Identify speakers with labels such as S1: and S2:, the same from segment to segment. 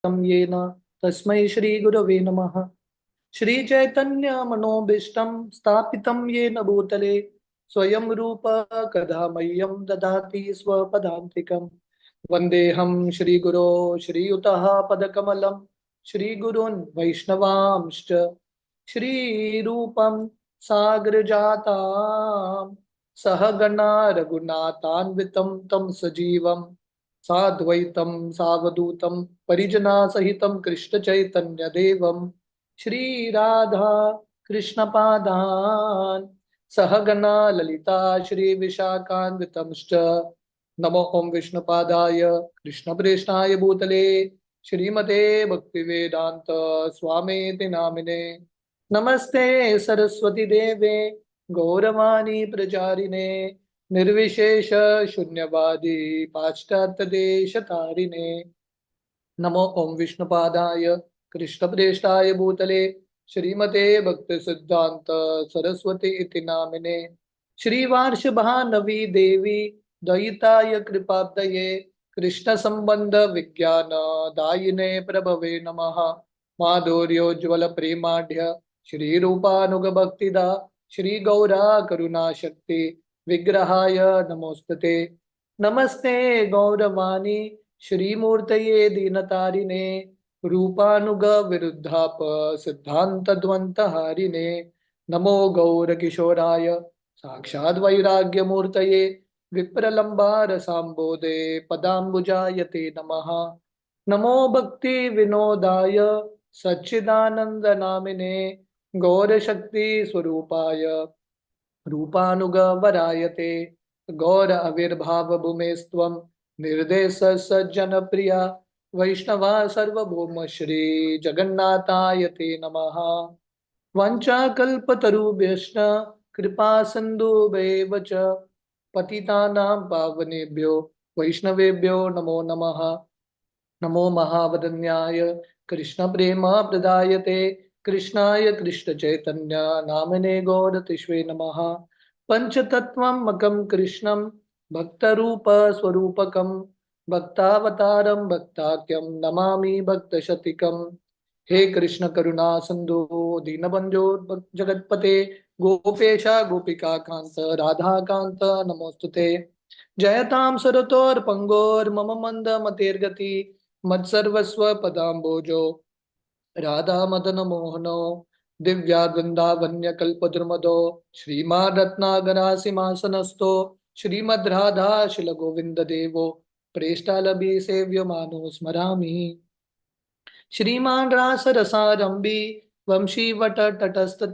S1: स्थापितं येन तस्मै श्री गुरवे नमः। श्री चैतन्य मनोभीष्टं स्थापितं येन भूतले स्वयं रूप कदा मह्यं ददाति स्वपदान्तिकम्। वन्देऽहं श्रीगुरो श्रीयुतः पदकमलं श्रीगुरून् वैष्णवांश्च श्रीरूपं साग्रजातां सहगणा रघुनाथान्वितं तं सजीवं साद्वैतं सावधूतं परिजनासहितं कृष्णचैतन्यदेवं श्री राधा कृष्ण पादान सहगना ललिता श्री विशाखान्वितंश्च नमो ओम विष्णुपादाय कृष्णप्रेष्ठाय भूतले श्रीमते भक्तिवेदांत स्वामीति नामिने। नमस्ते सरस्वती देवे गौरवाणी प्रचारिणे निर्विशेष शून्यवादी पाश्चात्य देश तारिणे। नमो ओम विष्णुपादाय कृष्णप्रेष्ठाय भूतले श्रीमते भक्ति सिद्धांत सरस्वती इति नामिने। श्रीवार्ष भानवी देवी दयिताय कृपाब्दये कृष्ण संबंध विज्ञान दायिने प्रभवे नमः। माधुर्योज्वल प्रेमाढ्य श्री रूपानुग भक्तिदा श्री गौरा करुणा शक्ति विग्रहाय नमोस्तुते। नमस्ते गौरवाणी श्रीमूर्तये दीनतारिणे रूपानुग विरुद्धाप सिद्धांत द्वंत हारिणे। नमो गौर किशोराय साक्षाद वैराग्य मूर्तये विप्रलंबार सांबोधे पदाम्बुजायते नमः। नमो भक्ति विनोदाय सच्चिदानंद नामिने गौर शक्ति स्वरूपाय रूपानुग वरायते। गौर आविर्भाव भूमेस्त्वं निर्देश सज्जन प्रिया वैष्णवा सर्वभौम श्री जगन्नाथाय ते नमः। वंचाकल्पतरुभ्यश्च कृपा सिन्धुभ्येव च पतितानां पावनेभ्यो वैष्णवेभ्यो नमो नमः। नमो महावदन्याय कृष्ण प्रेम प्रदायते कृष्णाय कृष्ण चैतन्य नामिने गौरतिष्वे नमः। पंचतत्वमकं कृष्णं भक्तरूप स्वरूपकं भक्तावतारं भक्ताख्यं नमामि भक्तशतिकम्। हे कृष्ण करुणा सिंधु दीनबंधो जगतपते गोपेश गोपिका कांत राधा कांत नमोस्तुते। जयतां सरतोर्पंगोर मम मंद मतेर्गति मत्सर्वस्व पदाम्बोजो राधा मदन मोहनो दिव्या वृंदावन्य कल्पद्रुमदो श्रीमान् रत्नागरासिंहासनस्थो श्रीमद् राधा शिल गोविंद देवो प्रेष्टालभि सेव्य मानो स्मरामि। श्रीमान् रासरसारंभी वंशीवट तटस्तत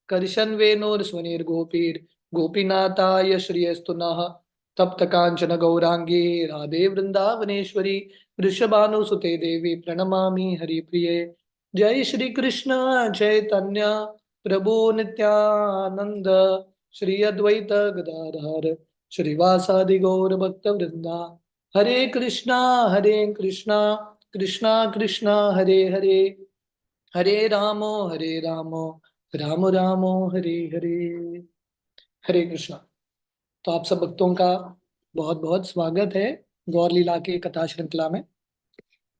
S1: कर्शन वेणुर्स्वनिर्गोपीर गोपीनाथाय श्रियस्तु नः। तप्त कांचन गौरांगी राधे वृंदावनेश्वरी वृषभानुसुते देवी प्रणमामि हरिप्रिये। जय श्री कृष्ण चैतन्य प्रभु नित्यानंद श्री अद्वैत गदाधर श्रीवासादि गौर भक्त वृंदा। हरे कृष्णा कृष्णा कृष्णा हरे हरे हरे रामो राम रामो हरे हरे। हरे कृष्णा। तो आप सब भक्तों का बहुत बहुत स्वागत है गौर लीला के कथा श्रृंखला में।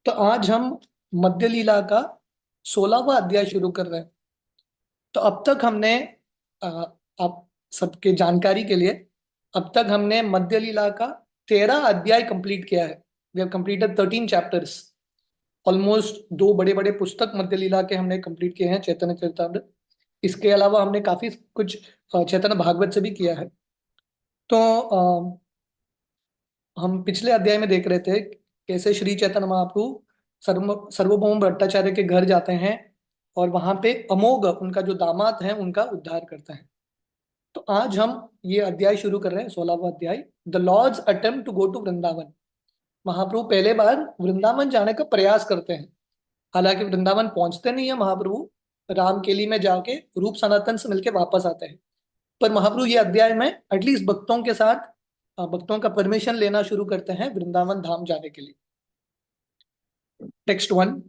S1: तो आज हम मध्य लीला का 16वां अध्याय शुरू कर रहे हैं। तो अब तक हमने आप सबके जानकारी के लिए अब तक हमने मध्य लीला का 13 अध्याय कंप्लीट किया है। We have completed 13 chapters. Almost 2 बड़े बड़े पुस्तक मध्य लीला के हमने कंप्लीट किए हैं, चैतन्य चरितामृत। इसके अलावा हमने काफी कुछ चैतन्य भागवत से भी किया है। तो हम पिछले अध्याय में देख रहे थे कैसे श्री चैतन्य महाप्रभु सर्वभौम भट्टाचार्य के घर जाते हैं और वहां पे अमोघ उनका जो दामाद है उनका उद्धार करते हैं। तो आज हम ये अध्याय शुरू कर रहे हैं, 16वां अध्याय, the lord's attempt to go to Vrindavan. Mahaprabhu पहले बार वृंदावन जाने का प्रयास करते हैं। हालांकि वृंदावन पहुंचते नहीं है महाप्रभु, रामकेली में जाके रूप सनातन से मिलके वापस आते हैं। पर महाप्रभु ये अध्याय में एटलीस्ट भक्तों के साथ भक्तों का परमिशन लेना शुरू करते हैं वृंदावन धाम जाने के लिए। टेक्स्ट 1।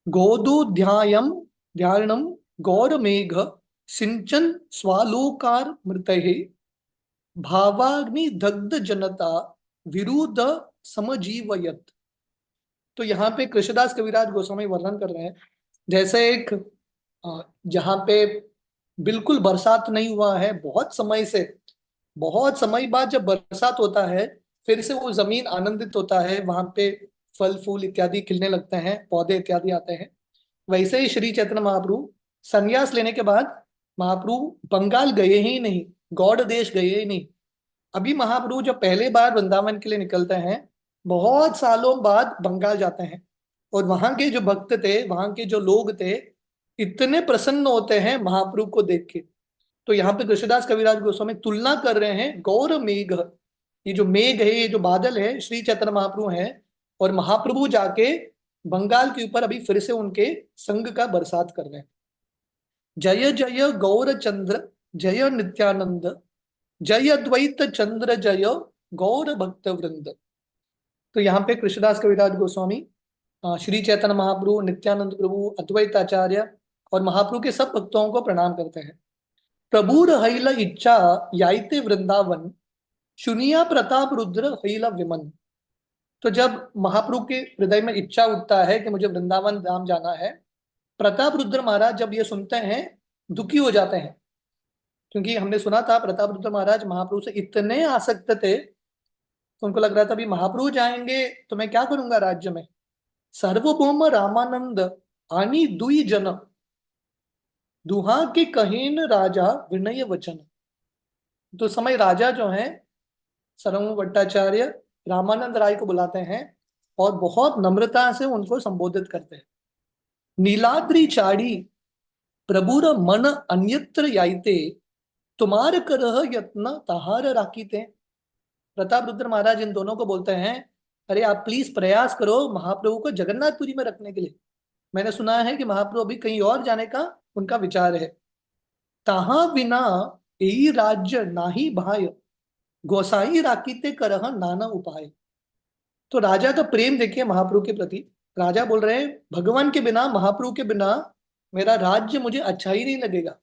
S1: गोदु ध्यानम गौरमेघ सिंचन स्वालोकार मृतहे भावाग्नि दग्ध जनता विरुद्ध समजीवयत। तो यहाँ पे कृष्णदास कविराज गोस्वामी वर्णन कर रहे हैं, जैसे एक जहाँ पे बिल्कुल बरसात नहीं हुआ है बहुत समय से, बहुत समय बाद जब बरसात होता है, फिर से वो जमीन आनंदित होता है, वहां पे फल फूल इत्यादि खिलने लगते हैं, पौधे इत्यादि आते हैं। वैसे ही श्री चैतन्य महाप्रभु संन्यास लेने के बाद महाप्रभु बंगाल गए ही नहीं, गौड़ देश गए ही नहीं। अभी महाप्रभु जब पहले बार वृंदावन के लिए निकलते हैं, बहुत सालों बाद बंगाल जाते हैं, और वहां के जो भक्त थे, वहां के जो लोग थे, इतने प्रसन्न होते हैं महाप्रभु को देख के। तो यहाँ पे कृष्णदास कविराज गोस्वामी तुलना कर रहे हैं गौर मेघ, ये जो मेघ है, ये जो बादल है, श्री चैतन्य महाप्रभु हैं, और महाप्रभु जाके बंगाल के ऊपर अभी फिर से उनके संग का बरसात कर रहे हैं। जय जय गौर चंद्र जय नित्यानंद, जय द्वैत चंद्र जय गौर भक्त वृंद। तो यहाँ पे कृष्णदास कविराज गोस्वामी श्री चैतन्य महाप्रभु, नित्यानंद प्रभु, अद्वैत आचार्य और महाप्रभु के सब भक्तों को प्रणाम करते हैं। प्रभुर हैल इच्छा याइते वृंदावन, शुनिया प्रताप रुद्र हैल विमन। तो जब महाप्रभु के हृदय में इच्छा उठता है कि मुझे वृंदावन धाम जाना है, प्रताप रुद्र महाराज जब ये सुनते हैं दुखी हो जाते हैं, क्योंकि हमने सुना था प्रताप रुद्र महाराज महाप्रभु से इतने आसक्त थे, तो उनको लग रहा था अभी महाप्रभु जाएंगे तो मैं क्या करूंगा राज्य में। सार्वभौम रामानंद आनी दुई जन, दुहा के कहीन राजा विनय वचन। तो समय राजा जो हैं सरमू भट्टाचार्य रामानंद राय को बुलाते हैं और बहुत नम्रता से उनको संबोधित करते हैं। नीलाद्रि चाड़ी प्रभुर मन अन्यत्र याइते, तुम्हार करह यत्न तहार राकीते। प्रताप रुद्र महाराज इन दोनों को बोलते हैं, अरे आप प्लीज प्रयास करो महाप्रभु को जगन्नाथपुरी में रखने के लिए। मैंने सुना है कि महाप्रभु अभी कहीं और जाने का उनका विचार है। तहा बिना यही राज्य नाही भाय, गोसाई राकीते करह नाना उपाय। तो राजा का प्रेम देखिए महाप्रभु के प्रति। राजा बोल रहे हैं भगवान के बिना, महाप्रभु के बिना मेरा राज्य मुझे अच्छा ही नहीं लगेगा।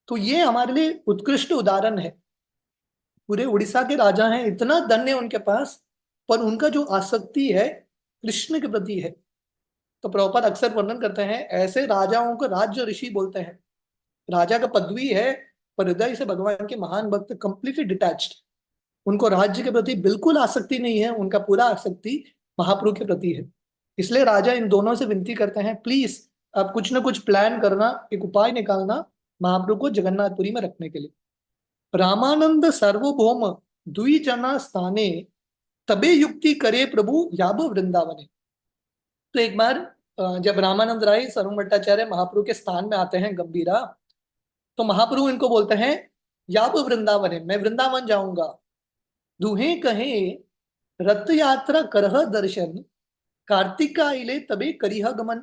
S1: तो ये हमारे लिए उत्कृष्ट उदाहरण है। पूरे उड़ीसा के राजा हैं, इतना धन है उनके पास, पर उनका जो आसक्ति है कृष्ण के प्रति है। तो प्रभुपाद अक्सर वर्णन करते हैं ऐसे राजाओं को राज्य ऋषि बोलते हैं। राजा का पदवी है, पर हृदय से भगवान के महान भक्त कंप्लीटली डिटैच्ड, उनको राज्य के प्रति बिल्कुल आसक्ति नहीं है, उनका पूरा आसक्ति महाप्रभु के प्रति है। इसलिए राजा इन दोनों से विनती करते हैं, प्लीज आप कुछ ना कुछ प्लान करना, एक उपाय निकालना महाप्रभु को जगन्नाथपुरी में रखने के लिए। रामानंद सार्वभौम द्विजना स्थाने, तबे युक्ति करे प्रभु याब वृंदावने। तो एक बार जब रामानंद राय सरम भट्टाचार्य महाप्रभु के स्थान में आते हैं गंभीरा, तो महाप्रभु इनको बोलते हैं याब वृंदावने, मैं वृंदावन जाऊंगा। दुहे कहे रथ यात्रा करह दर्शन, कार्तिक आइले तबे करिह गमन।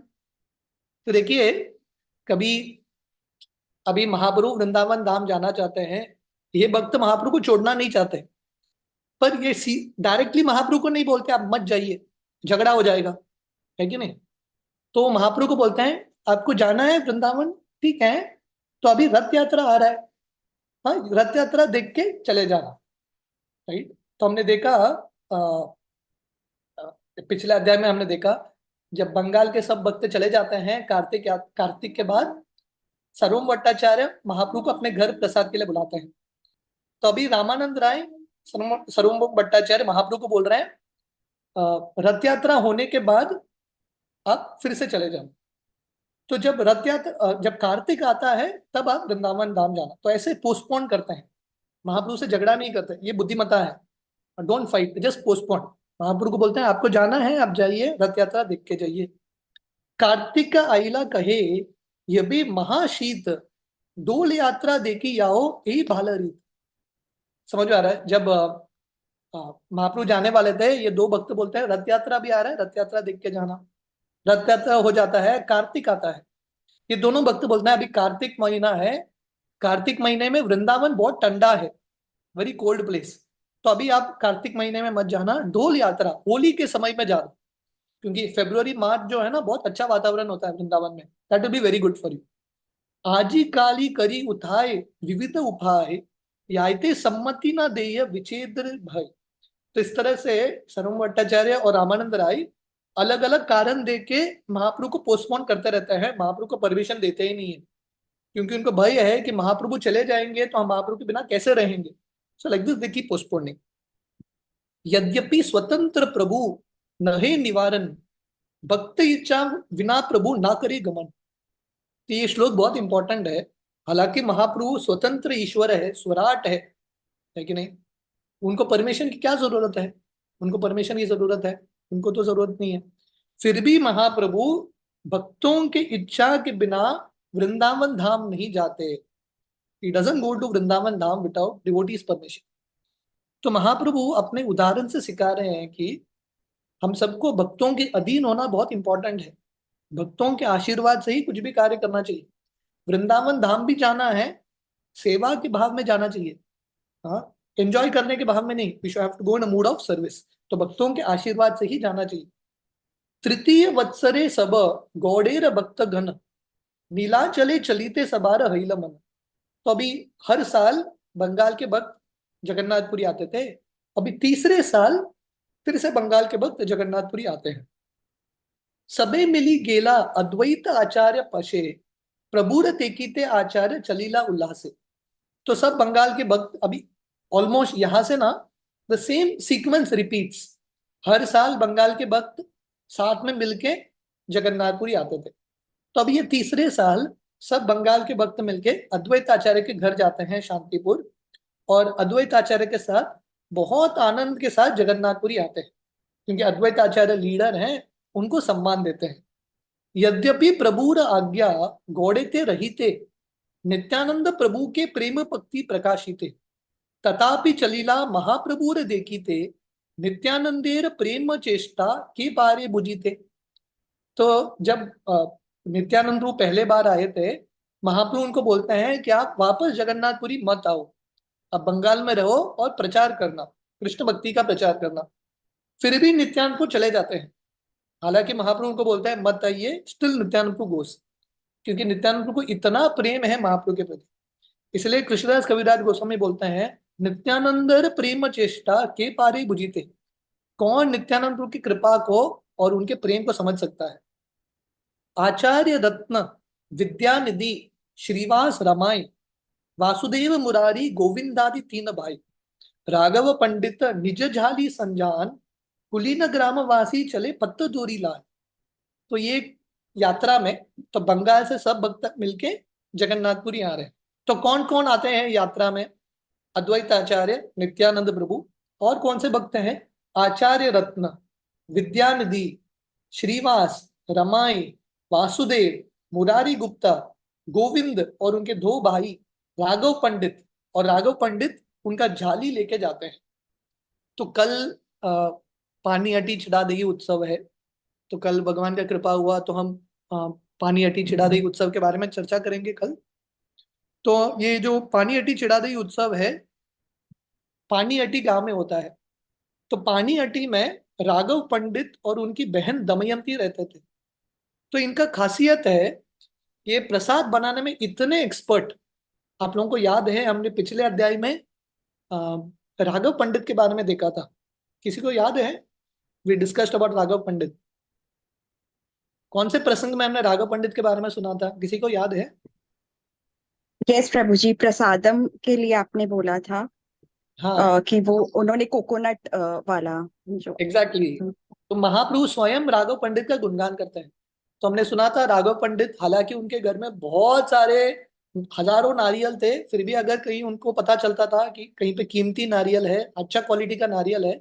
S1: तो देखिए, कभी अभी महाप्रभु वृंदावन धाम जाना चाहते हैं, ये भक्त महाप्रभु को छोड़ना नहीं चाहते, पर ये डायरेक्टली महाप्रभु को नहीं बोलते आप मत जाइए, झगड़ा हो जाएगा, है कि नहीं। तो महाप्रभु को बोलते हैं आपको जाना है वृंदावन, ठीक है, तो अभी रथ यात्रा आ रहा है, हाँ रथ यात्रा देख के चले जाना, राइट। तो हमने देखा पिछले अध्याय में हमने देखा जब बंगाल के सब भक्त चले जाते हैं कार्तिक के बाद, सर्वम भट्टाचार्य महाप्रभु को अपने घर प्रसाद के लिए बुलाते हैं। तो अभी रामानंद राय सर्वम भट्टाचार्य महाप्रभु को बोल रहे हैं रथ यात्रा होने के बाद आप फिर से चले जाओ। तो जब रथ यात्रा, जब कार्तिक आता है तब आप वृंदावन धाम जाना। तो ऐसे पोस्टपोन करते हैं, महाप्रभु से झगड़ा नहीं करते, ये बुद्धिमता है। Don't fight, just postpone. Mahaprabhu को बोलते हैं आपको जाना है आप जाइए, रथ यात्रा देख के जाइए। कार्तिक का आइला कहे ये भी महाशीत, डोल यात्रा देखी आओ यही भालरीत। समझ में आ रहा है, जब महाप्रभु जाने वाले थे, ये दो भक्त बोलते हैं रथ यात्रा भी आ रहा है, रथ यात्रा देख के जाना। रथ यात्रा हो जाता है, कार्तिक आता है, ये दोनों भक्त बोलते हैं अभी कार्तिक महीना है, कार्तिक महीने में वृंदावन बहुत ठंडा है, वेरी कोल्ड प्लेस, तो अभी आप कार्तिक महीने में मत जाना, डोल यात्रा होली के समय में जाना, क्योंकि फेब्रुवरी मार्च जो है ना बहुत अच्छा वातावरण होता है वृंदावन में, that will be very good for you. आजी काली करी उठाए विविध उपाय, याइते सम्मति ना देय विच्छेद भय। तो इस तरह से सर्वम भट्टाचार्य और रामानंद राय अलग अलग कारण देके महाप्रभु को पोस्टपोन करते रहते हैं, महाप्रभु को परमिशन देते ही नहीं है, क्योंकि उनको भय है कि महाप्रभु चले जाएंगे तो हम महाप्रभु के बिना कैसे रहेंगे। So like this they keep postponing. यद्यपि स्वतंत्र प्रभु नहे निवारण, भक्त इच्छा विना प्रभु ना करे गमन। तो ये श्लोक बहुत इंपॉर्टेंट है। हालांकि महाप्रभु स्वतंत्र ईश्वर है, स्वराट है कि नहीं, उनको परमिशन की क्या जरूरत है, उनको परमिशन की जरूरत है, उनको तो जरूरत नहीं है। फिर भी महाप्रभु भक्तों की इच्छा के बिना वृंदावन धाम नहीं जाते। He doesn't go to Vrindavan Dham without devotees permission। तो महाप्रभु अपने उदाहरण से सिखा रहे हैं कि हम सबको भक्तों के अधीन होना बहुत इंपॉर्टेंट है। भक्तों के आशीर्वाद से ही कुछ भी कार्य करना चाहिए। वृंदावन धाम भी जाना है, सेवा के भाव में जाना चाहिए, हाँ, एंजॉय करने के भाव में नहीं। We should have to go in a mood of service. तो भक्तों के आशीर्वाद से ही जाना चाहिए। तृतीय वत्सरे सब गौड़ेर भक्त घन, नीलाचले चलीते सबार हईल मन। तो अभी हर साल बंगाल के भक्त जगन्नाथपुरी आते थे, अभी तीसरे साल फिर से बंगाल के भक्त जगन्नाथपुरी आते हैं। सबे मिली गेला अद्वैत आचार्य पशे, प्रभुर तेकीते आचार्य चलीला उल्लासे। तो सब बंगाल के भक्त अभी ऑलमोस्ट यहां से ना द सेम सीक्वेंस रिपीट्स। हर साल बंगाल के भक्त साथ में मिलके जगन्नाथपुरी आते थे। तो अब ये तीसरे साल सब बंगाल के भक्त मिलके अद्वैत आचार्य के घर जाते हैं शांतिपुर, और अद्वैत आचार्य के साथ बहुत आनंद के साथ जगन्नाथपुरी आते हैं, क्योंकि अद्वैत आचार्य लीडर हैं, उनको सम्मान देते हैं। यद्यपि प्रभुर आज्ञा गौड़ेते रहीते, नित्यानंद प्रभु के प्रेम भक्ति प्रकाशिते, तथापि चलीला महाप्रभुर देखीते, नित्यानंदेर प्रेम चेष्टा के पारे बुझीते। तो जब नित्यानंद प्रभु पहले बार आए थे, महाप्रभु उनको बोलते हैं कि आप वापस जगन्नाथपुरी मत आओ, अब बंगाल में रहो और प्रचार करना, कृष्ण भक्ति का प्रचार करना। फिर भी नित्यानंद चले जाते हैं। हालांकि महाप्रभु उनको बोलते हैं मत आइए, स्टिल नित्यानंद गोस, क्योंकि नित्यानंद को इतना प्रेम है महाप्रभु के प्रति। इसलिए कृष्णदास कविराज गोस्वामी बोलते हैं, नित्यानंदर प्रेम चेष्टा के पारे बुझीते। कौन नित्यानंद की कृपा को और उनके प्रेम को समझ सकता है। आचार्य रत्न विद्यानिधि श्रीवास रमाई, वासुदेव मुरारी गोविंदादि तीन भाई, राघव पंडित निज झाली संजान, कुलीन ग्रामवासी चले पत्त दूरी लाल। तो ये यात्रा में तो बंगाल से सब भक्त मिलके जगन्नाथपुरी आ रहे हैं। तो कौन कौन आते हैं यात्रा में, अद्वैत आचार्य, नित्यानंद प्रभु, और कौन से भक्त हैं, आचार्य रत्न, विद्यानिधि, श्रीवास, रमाई, वासुदेव, मुरारी गुप्ता, गोविंद और उनके दो भाई राघव पंडित। और राघव पंडित उनका झाली लेके जाते हैं। तो कल पानी अटी चिड़ादेही उत्सव है, तो कल भगवान का कृपा हुआ तो हम पानी अटी चिड़ादेही उत्सव के बारे में चर्चा करेंगे कल। तो ये जो पानी अटी चिड़ादेही उत्सव है, पानी अटी गांव में होता है। तो पानी अटी में राघव पंडित और उनकी बहन दमयंती रहते थे। तो इनका खासियत है, ये प्रसाद बनाने में इतने एक्सपर्ट। आप लोगों को याद है, हमने पिछले अध्याय में राघव पंडित के बारे में देखा था, किसी को याद है? वी डिस्कस्ड अबाउट राघव पंडित। कौन से प्रसंग में हमने राघव पंडित के बारे में सुना था, किसी को याद है?
S2: यस प्रभु जी, प्रसादम के लिए आपने बोला था।
S1: हाँ
S2: कि वो उन्होंने कोकोनट वाला जो
S1: एग्जैक्टली तो महाप्रभु स्वयं राघव पंडित का गुणगान करते हैं। तो हमने सुना था राघव पंडित, हालांकि उनके घर में बहुत सारे हजारों नारियल थे, फिर भी अगर कहीं उनको पता चलता था कि कहीं पे कीमती नारियल है, अच्छा क्वालिटी का नारियल है,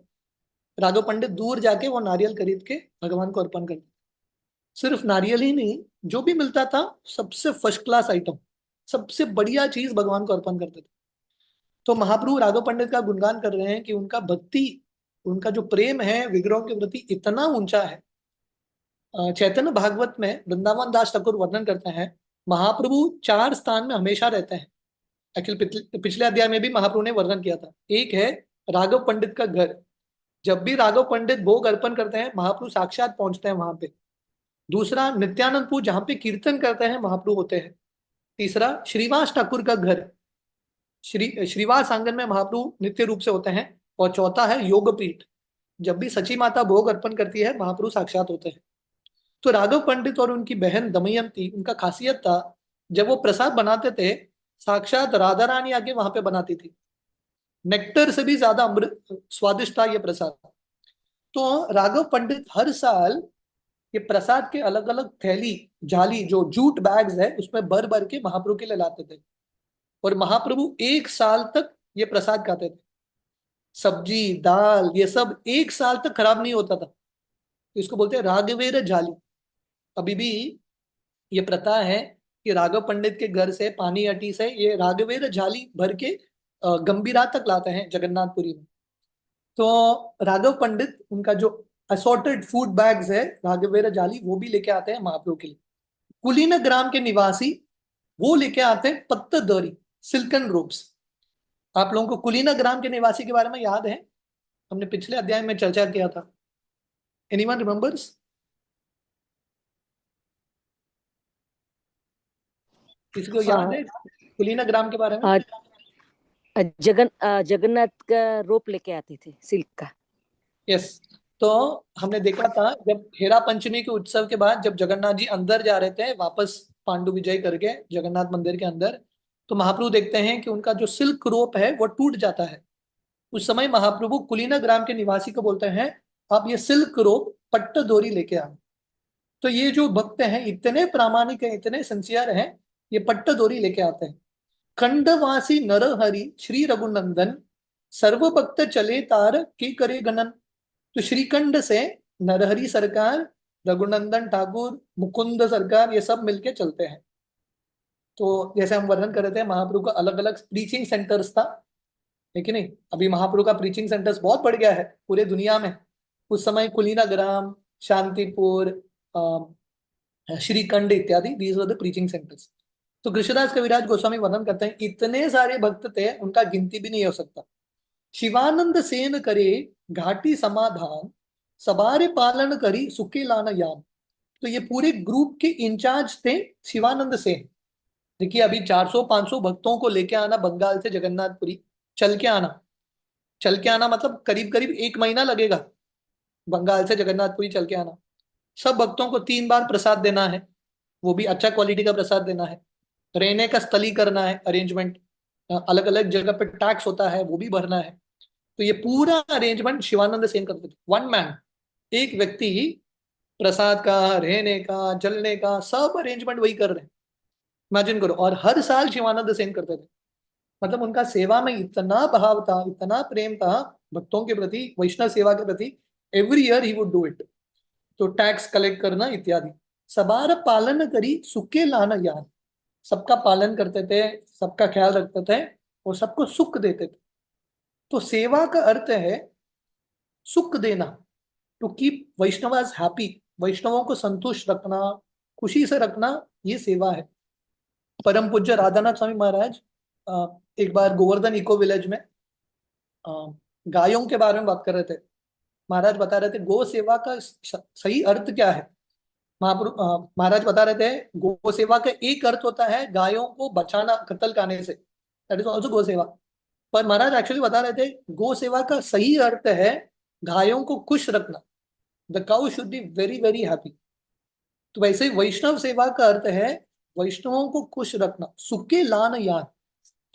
S1: राघव पंडित दूर जाके वो नारियल खरीद के भगवान को अर्पण करते। सिर्फ नारियल ही नहीं, जो भी मिलता था सबसे फर्स्ट क्लास आइटम, सबसे बढ़िया चीज भगवान को अर्पण करते थे। तो महाप्रभु राघव पंडित का गुणगान कर रहे हैं कि उनका भक्ति, उनका जो प्रेम है विग्रहों के प्रति इतना ऊंचा है। चैतन्य भागवत में वृंदावन दास ठाकुर वर्णन करते हैं, महाप्रभु 4 स्थान में हमेशा रहते हैं। एक्चुअली पिछले अध्याय में भी महाप्रभु ने वर्णन किया था। एक है राघव पंडित का घर, जब भी राघव पंडित भोग अर्पण करते हैं महाप्रभु साक्षात पहुंचते हैं वहां पे। दूसरा नित्यानंदपुर, जहां पे कीर्तन करते हैं महाप्रभु होते हैं। तीसरा श्रीवास ठाकुर का घर, श्रीवास आंगन में महाप्रभु नित्य रूप से होते हैं। और चौथा है योगपीठ, जब भी सची माता भोग अर्पण करती है महाप्रभु साक्षात होते हैं। तो राघव पंडित और उनकी बहन दमयंती, उनका खासियत था जब वो प्रसाद बनाते थे, साक्षात राधा रानी आके वहां पे बनाती थी। नेक्टर से भी ज्यादा अमृत स्वादिष्ट था ये प्रसाद। तो राघव पंडित हर साल ये प्रसाद के अलग अलग थैली, जाली, जो जूट बैग्स है, उसमें भर भर के महाप्रभु के लिए लाते थे। और महाप्रभु एक साल तक ये प्रसाद खाते थे। सब्जी दाल ये सब एक साल तक खराब नहीं होता था। तो इसको बोलते हैं राघवेर जाली। अभी भी ये प्रथा है कि राघव पंडित के घर से पानी अटी से ये राघवेर जाली भर के गंभीरा तक लाते हैं जगन्नाथपुरी में। तो राघव पंडित उनका जो असॉर्टेड फूड बैग्स है राघवेर जाली, वो भी लेके आते हैं महाप्रभु के लिए। कुलीन ग्राम के निवासी वो लेके आते हैं पत्त दरी, सिल्कन रोब्स। आप लोगों को कुलीन ग्राम के निवासी के बारे में याद है? हमने पिछले अध्याय में चर्चा किया था। Anyone remembers? किसी को याद
S3: हाँ,
S1: है कुलीन ग्राम के बारे में?
S3: जगन्नाथ का रोप लेके आते थे सिल्क का।
S1: यस। तो हमने देखा था जब हेरा पंचमी के उत्सव के बाद जब जगन्नाथ जी अंदर जा रहे थे वापस पांडु विजय करके जगन्नाथ मंदिर के अंदर, तो महाप्रभु देखते हैं कि उनका जो सिल्क रोप है वो टूट जाता है। उस समय महाप्रभु कुलीना ग्राम के निवासी को बोलते हैं, आप ये सिल्क रोप पट्ट डोरी लेके आना। तो ये जो भक्त हैं इतने प्रामाणिक हैं, इतने सिंसियर हैं, ये पट्ट डोरी लेके आते हैं। खंडवासी नरहरि श्री रघुनंदन, सर्व भक्त चले तार के करे गणन। तो श्रीखंड से नरहरि सरकार, रघुनंदन ठाकुर, मुकुंद सरकार, ये सब मिलके चलते हैं। तो जैसे हम वर्णन कर रहे थे महाप्रभु का अलग अलग प्रीचिंग सेंटर्स था, है कि नहीं? अभी महाप्रभु का प्रीचिंग सेंटर्स बहुत बढ़ गया है पूरे दुनिया में। उस समय कुलीना ग्राम, शांतिपुर, श्रीखंड इत्यादि, these were the preaching centres. तो कृष्णदास कविराज गोस्वामी वर्णन करते हैं इतने सारे भक्त थे उनका गिनती भी नहीं हो सकता। शिवानंद सेन करे घाटी समाधान, सबारे पालन करी सुखे लान यान। तो ये पूरे ग्रुप के इंचार्ज थे शिवानंद सेन। देखिए अभी 400-500 भक्तों को लेके आना बंगाल से जगन्नाथपुरी, चल के आना, चल के आना मतलब करीब करीब 1 महीना लगेगा बंगाल से जगन्नाथपुरी चल के आना। सब भक्तों को 3 बार प्रसाद देना है, वो भी अच्छा क्वालिटी का प्रसाद देना है। रहने का स्थली करना है अरेंजमेंट, अलग अलग जगह पे टैक्स होता है वो भी भरना है। तो ये पूरा अरेंजमेंट शिवानंद सेन करते थे। वन मैन, एक व्यक्ति ही प्रसाद का, रहने का, जलने का सब अरेंजमेंट वही कर रहे हैं। इमेजिन करो। और हर साल शिवानंद सेन करते थे। मतलब उनका सेवा में इतना भाव था, इतना प्रेम था भक्तों के प्रति, वैष्णव सेवा के प्रति। Every year he would do it. तो टैक्स कलेक्ट करना इत्यादि। सबार पालन करी सुखे लान यान, सबका पालन करते थे, सबका ख्याल रखते थे और सबको सुख देते थे। तो सेवा का अर्थ है सुख देना, टू कीप वैष्णवास हैप्पी, वैष्णवों को संतुष्ट रखना, खुशी से रखना, ये सेवा है। परम पूज्य राधानाथ स्वामी महाराज एक बार गोवर्धन इको विलेज में गायों के बारे में बात कर रहे थे। महाराज बता रहे थे गो सेवा का सही अर्थ क्या है। महाराज बता रहे थे गो सेवा का एक अर्थ होता है गायों को बचाना कत्ल करने से, दैट इज ऑल्सो गो सेवा। पर महाराज एक्चुअली बता रहे थे गो सेवा का सही अर्थ है गायों को खुश रखना। The cow should be very very happy. तो वैसे ही वैष्णव सेवा का अर्थ है वैष्णवों को खुश रखना, सुखे लान यान।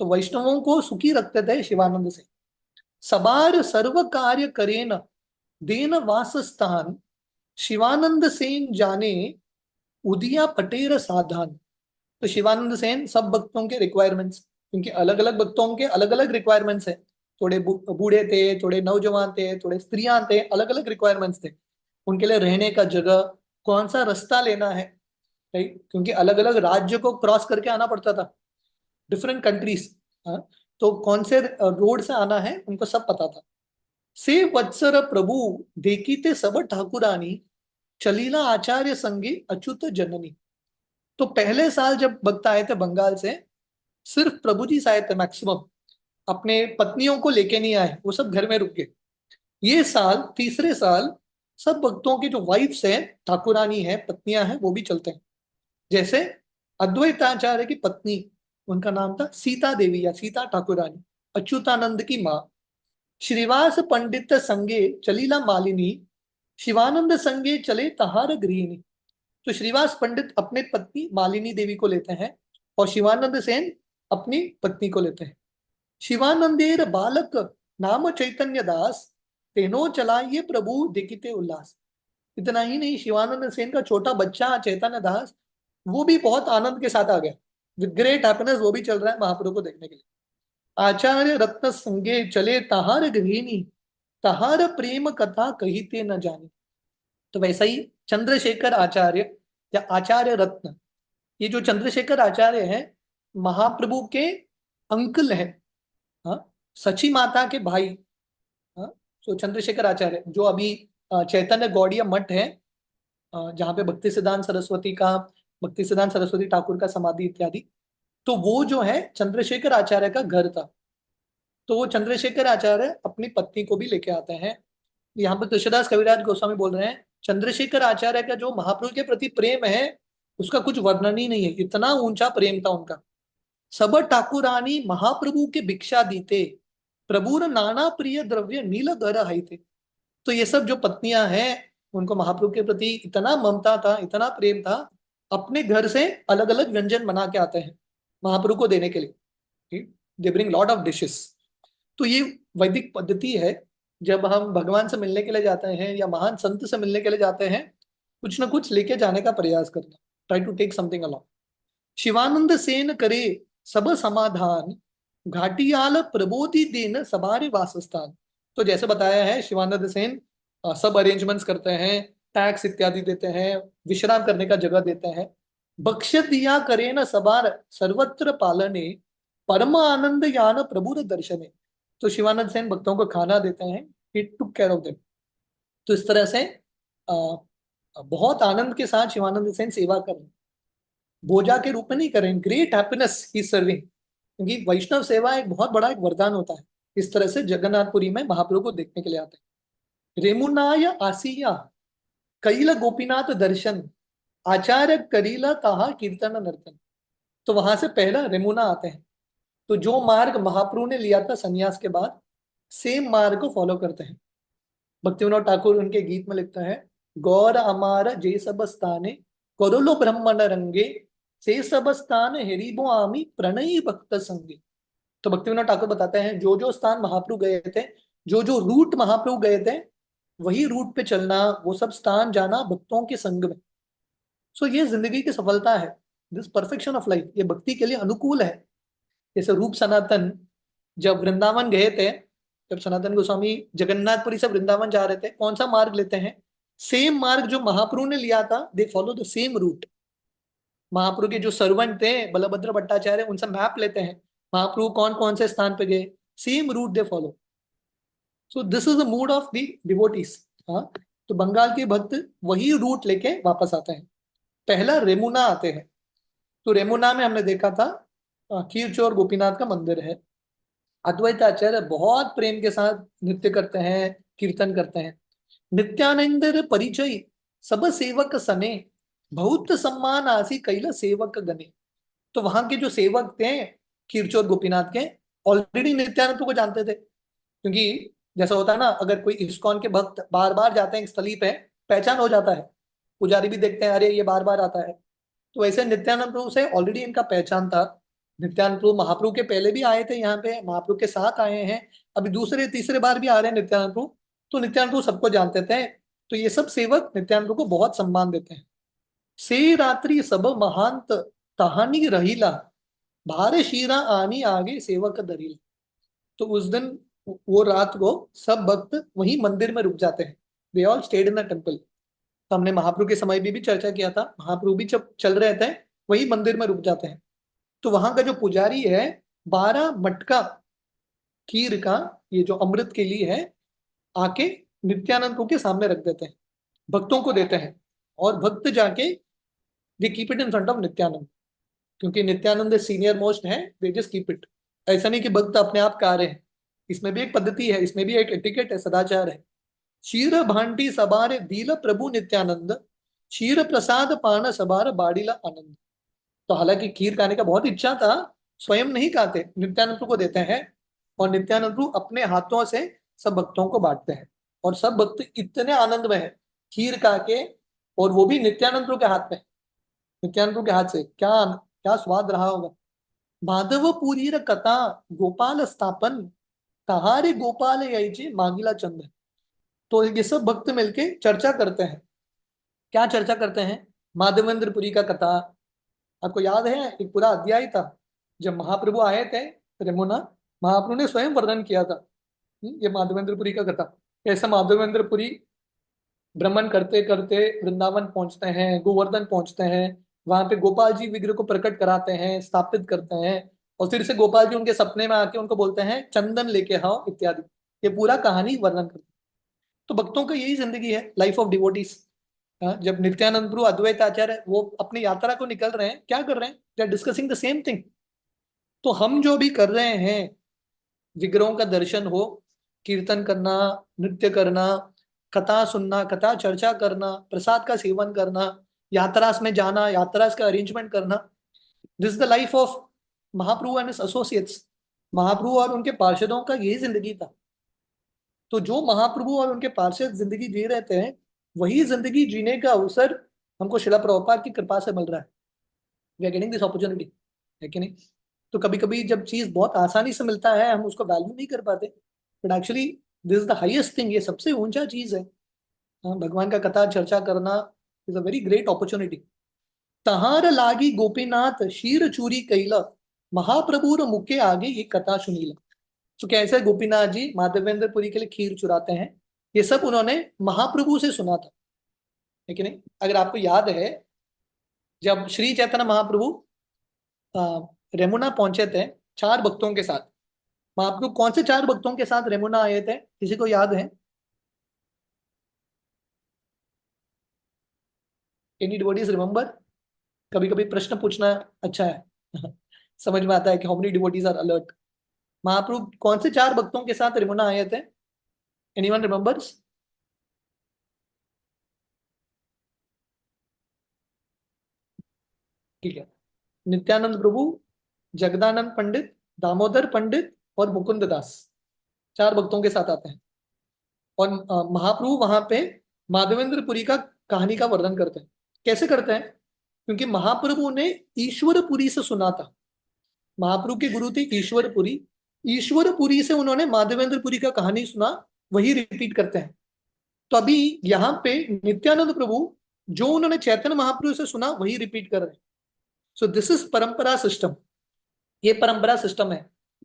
S1: तो वैष्णवों को सुखी रखते थे शिवानंद से। सबार सर्व कार्य करेन देन वासस्थान, शिवानंद सेन जाने उदिया पटेर साधान। तो शिवानंद सेन सब भक्तों के रिक्वायरमेंट्स, क्योंकि अलग अलग भक्तों के अलग अलग रिक्वायरमेंट्स है। थोड़े बूढ़े थे, थोड़े नौजवान थे, थोड़े स्त्रियां थे, अलग अलग रिक्वायरमेंट्स थे। उनके लिए रहने का जगह, कौन सा रास्ता लेना है, राइट? क्योंकि अलग अलग राज्य को क्रॉस करके आना पड़ता था, डिफरेंट कंट्रीज। तो कौन से रोड से आना है उनको सब पता था। से वत्सर प्रभु देखीते सब ठाकुरानी, चलीला आचार्य संगी अच्युत जननी। तो पहले साल जब भक्त आए थे बंगाल से, सिर्फ प्रभु जी आए थे मैक्सिमम, अपने पत्नियों को लेके नहीं आए, वो सब घर में रुक गए। ये साल, तीसरे साल, सब भक्तों की जो वाइफ्स हैं, ठाकुरानी है, पत्नियां हैं, वो भी चलते हैं। जैसे अद्वैताचार्य की पत्नी, उनका नाम था सीता देवी या सीता ठाकुरानी, अच्युतानंद की माँ। श्रीवास पंडित संगे चलीला मालिनी, शिवानंद संगे चले तहार गृहिणी। तो श्रीवास पंडित अपने पत्नी मालिनी देवी को लेते हैं और शिवानंद सेन अपनी पत्नी को लेते हैं। शिवानंदेर बालक नाम चैतन्य दास, तेनो चलाइए प्रभु देखिते उल्लास। इतना ही नहीं, शिवानंद सेन का छोटा बच्चा चैतन्य दास वो भी बहुत आनंद के साथ आ गया, विद ग्रेट हैप्पीनेस वो भी चल रहा है महाप्रभु को देखने के लिए। आचार्य रत्न संगे चले तहार गृहिणी, तहार प्रेम कथा कहिते न जानी। तो वैसा ही चंद्रशेखर आचार्य या आचार्य रत्न, ये जो चंद्रशेखर आचार्य हैं महाप्रभु के अंकल हैं, हाँ, सची माता के भाई। हाँ, तो चंद्रशेखर आचार्य जो अभी चैतन्य गौड़ीय मठ है, जहाँ पे भक्ति सिद्धांत सरस्वती ठाकुर का समाधि इत्यादि, तो वो जो है चंद्रशेखर आचार्य का घर था। तो वो चंद्रशेखर आचार्य अपनी पत्नी को भी लेके आते हैं। यहाँ पे तुलसीदास कविराज गोस्वामी बोल रहे हैं चंद्रशेखर आचार्य का जो महाप्रभु के प्रति प्रेम है उसका कुछ वर्णन ही नहीं है, इतना ऊंचा प्रेम था उनका। सब ठाकुरानी महाप्रभु के भिक्षा दीते, प्रभुर नाना प्रिय द्रव्य नील घर हाइते। तो ये सब जो पत्नियां हैं उनको महाप्रभु के प्रति इतना ममता था, इतना प्रेम था, अपने घर से अलग अलग व्यंजन बना के आते हैं महाप्रभु को देने के लिए। They bring lot of dishes. तो ये वैदिक पद्धति है, जब हम भगवान से मिलने के लिए जाते हैं या महान संत से मिलने के लिए जाते हैं, कुछ ना कुछ लेके जाने का प्रयास करना, try to take something along. Shivanand Sen करे सब समाधान, घाटियाल प्रबोधि दिन सबारे वासस्थान। तो जैसे बताया है शिवानंद सेन सब अरेंजमेंट्स करते हैं, टैक्स इत्यादि देते हैं, विश्राम करने का जगह देते हैं। बख्श दिया करे न सबार सर्वत्र पालने, परम आनंद यान प्रभु दर्शने। तो शिवानंद सेन भक्तों को खाना देते हैं, ही टुक केयर ऑफ देम। तो इस तरह से बहुत आनंद के साथ शिवानंद सेन सेवा कर रहे हैं, बोझा के रूप में नहीं कर रहे हैं, ग्रेट हैप्पीनेस ही सर्विंग। क्योंकि वैष्णव सेवा एक बहुत बड़ा एक वरदान होता है। इस तरह से जगन्नाथपुरी में महाप्रभु को देखने के लिए आते हैं। रेमुनाय आसिया कैल गोपीनाथ दर्शन, आचार्य करीला ताहा कीर्तन नर्तन। तो वहां से पहला रेमुना आते हैं। तो जो मार्ग महाप्रभु ने लिया था संन्यास के बाद, सेम मार्ग को फॉलो करते हैं। भक्तिविनोद ठाकुर उनके गीत में लिखता है, गौर अमार जे सब स्थाने करोलो ब्रह्मण रंगे, से सब स्थान हेरिबो आमी प्रणयी भक्त संगे। तो भक्तिविनोद ठाकुर बताते हैं जो जो स्थान महाप्रभु गए थे, जो जो रूट महाप्रभु गए थे, वही रूट पे चलना, वो सब स्थान जाना भक्तों के संग में। सो ये जिंदगी की सफलता है, दिस परफेक्शन ऑफ लाइफ, ये भक्ति के लिए अनुकूल है। जैसे रूप सनातन जब वृंदावन गए थे, जब सनातन गोस्वामी जगन्नाथपुरी से वृंदावन जा रहे थे, कौन सा मार्ग लेते हैं? सेम मार्ग जो महाप्रभु ने लिया था, they follow the same route. Mahaprabhu के जो सर्वेंट थे बलभद्र भट्टाचार्य, उनसे मैप लेते हैं, महाप्रभु कौन कौन से स्थान पे गए, same route they follow. So this is the mood of the devotees. हाँ, तो बंगाल के भक्त वही रूट लेके वापस आते हैं। पहला रेमुना आते हैं। तो रेमुना में हमने देखा था खीरचोर गोपीनाथ का मंदिर है। अद्वैत आचार्य बहुत प्रेम के साथ नृत्य करते हैं, कीर्तन करते हैं। नित्यानंद परिचय सब सेवक सने, बहुत सम्मान आसी कैल सेवक गने। तो वहां के जो सेवक थे खीरचोर गोपीनाथ के, ऑलरेडी नित्यानंद को जानते थे। क्योंकि जैसा होता है ना, अगर कोई इस्कॉन के भक्त बार बार जाते हैं एक स्थली पे, पहचान हो जाता है, पुजारी भी देखते हैं, अरे ये बार बार आता है। तो वैसे नित्यानंद प्रभु से ऑलरेडी इनका पहचान था। नित्यानंद प्रभु महाप्रभु के पहले भी आए थे यहाँ पे, महाप्रभु के साथ आए हैं, अभी दूसरे तीसरे बार भी आ रहे हैं नित्यानंद प्रभु। तो नित्यानंद प्रभु सबको जानते थे। तो ये सब सेवक नित्यानंद प्रभु को बहुत सम्मान देते हैं। से रात्रि सब महांत कहानी रहीला, भारे शीरा आनी आगे सेवक दरीला। तो उस दिन वो रात को सब भक्त वही मंदिर में रुक जाते हैं। They all stayed in the temple. तो हमने महाप्रभु के समय भी चर्चा किया था, महाप्रभु भी जब चल रहे थे वही मंदिर में रुक जाते हैं। तो वहां का जो पुजारी है 12 मटका खीर का, ये जो अमृत के लिए है, आके नित्यानंद प्रभु के सामने रख देते हैं, भक्तों को देते हैं। और भक्त जाके they keep it in front of Nityanand, क्योंकि नित्यानंद सीनियर मोस्ट है, दे जस्ट कीप इट। ऐसा नहीं कि भक्त अपने आप का रहे हैं, इसमें भी एक पद्धति है, इसमें भी एक एटिकेट है, सदाचार है। क्षीर भांटी सबारे दील प्रभु नित्यानंद, क्षीर प्रसाद पान सबार बाड़ीला आनंद। तो हालांकि खीर खाने का बहुत इच्छा था, स्वयं नहीं खाते, नित्यानंद को देते हैं। और नित्यानंद अपने हाथों से सब भक्तों को बांटते हैं। और सब भक्त इतने आनंद में है खीर खा के, और वो भी नित्यानंद प्रभु के हाथ में। नित्यानंद प्रभु के हाथ से क्या क्या स्वाद रहा होगा। माधव पुरी कथा गोपाल स्थापन, तहारे गोपाल यही मांगिला चंद। तो ये सब भक्त मिलके चर्चा करते हैं। क्या चर्चा करते हैं? माधवेंद्रपुरी का कथा। आपको याद है एक पूरा अध्याय था जब महाप्रभु आए थे यमुना, महाप्रभु ने स्वयं वर्णन किया था। ये माधवेंद्रपुरी का कथा। ऐसा माधवेंद्रपुरी भ्रमण करते करते वृंदावन पहुंचते हैं, गोवर्धन पहुंचते हैं, वहां पे गोपाल जी विग्रह को प्रकट कराते हैं, स्थापित करते हैं, और फिर से गोपाल जी उनके सपने में आके उनको बोलते हैं चंदन लेके आओ इत्यादि। ये पूरा कहानी वर्णन करते हैं। तो भक्तों का यही जिंदगी है, लाइफ ऑफ डिवोटीज। जब नित्यानंद प्रभु अद्वैत आचार्य वो अपनी यात्रा को निकल रहे हैं, क्या कर रहे हैं? They are discussing the same thing. तो हम जो भी कर रहे हैं, विग्रहों का दर्शन हो, कीर्तन करना, नृत्य करना, कथा सुनना, कथा चर्चा करना, प्रसाद का सेवन करना, यात्रास में जाना, यात्रास का अरेंजमेंट करना, this the life of Mahaprabhu and his associates. Mahaprabhu और उनके पार्षदों का यही जिंदगी था। तो जो महाप्रभु और उनके पार्षद जिंदगी जी रहे थे, वही जिंदगी जीने का अवसर हमको शिला प्रभुपाद की कृपा से मिल रहा है। We are getting this opportunity, है कि नहीं? तो कभी कभी जब चीज बहुत आसानी से मिलता है, हम उसको वैल्यू नहीं कर पाते, but actually this is the highest thing. ये सबसे ऊंचा चीज है। भगवान का कथा चर्चा करना is a very great opportunity. तहार लागी गोपीनाथ शीर चूरी कैला, महाप्रभुर मुखे आगे ये कथा सुनीला। तो कैसे गोपीनाथ जी माधवेंद्रपुरी के लिए खीर चुराते हैं, ये सब उन्होंने महाप्रभु से सुना था, है कि नहीं? अगर आपको याद है, जब श्री चैतन्य महाप्रभु रेमुना पहुंचे थे 4 भक्तों के साथ, महाप्रभु कौन से 4 भक्तों के साथ रेमुना आए थे? किसी को याद है? Any devotees remember? कभी कभी प्रश्न पूछना अच्छा है समझ में आता है कि how many devotees are alert. Mahaprabhu कौन से 4 भक्तों के साथ रेमुना आए थे? Anyone remembers? ठीक है, नित्यानंद प्रभु, जगदानंद पंडित, दामोदर पंडित और मुकुंद दास, 4 भक्तों के साथ आते हैं। और महाप्रभु वहां पे माधवेंद्रपुरी का कहानी का वर्णन करते हैं। कैसे करते हैं? क्योंकि महाप्रभु ने ईश्वरपुरी से सुना था। महाप्रभु के गुरु थे ईश्वरपुरी। ईश्वरपुरी से उन्होंने माधवेंद्रपुरी का कहानी सुना, वही रिपीट करते हैं। तो अभी यहाँ पे नित्यानंद प्रभु जो उन्होंने चैतन्य महाप्रभु से सुना, वही रिपीट कर रहे हैं। सो दिस इज परंपरा सिस्टम। ये परंपरा सिस्टम है।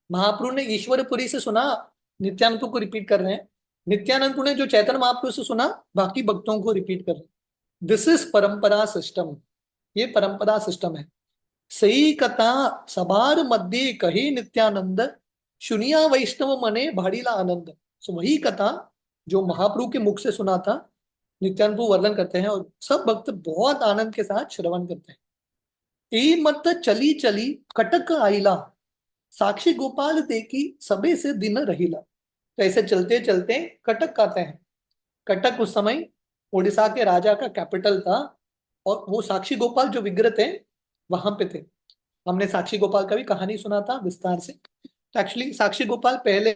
S1: महाप्रभु ने ईश्वरपुरी से सुना, नित्यानंद को रिपीट कर रहे हैं। नित्यानंद ने जो चैतन्य महाप्रभु से सुना, बाकी भक्तों को रिपीट कर रहे हैं। दिस इज परंपरा सिस्टम। ये परंपरा सिस्टम है। सही कथा सबार मध्य कहे नित्यानंद, सुनिया वैष्णव मने भाड़ीला आनंद। सो वही कथा जो महाप्रभु के मुख से सुना था, नित्यानंद वर्णन करते हैं, और सब भक्त बहुत आनंद के साथ श्रवण करते हैं। ए मत चली चली कटक आईला, साक्षी गोपाल देखी सबे से दिन रहीला। तो ऐसे चलते चलते कटक आते हैं। कटक उस समय उड़ीसा के राजा का कैपिटल था, और वो साक्षी गोपाल जो विग्रह थे वहां पे थे। हमने साक्षी गोपाल का भी कहानी सुना था विस्तार से। तो एक्चुअली साक्षी गोपाल पहले,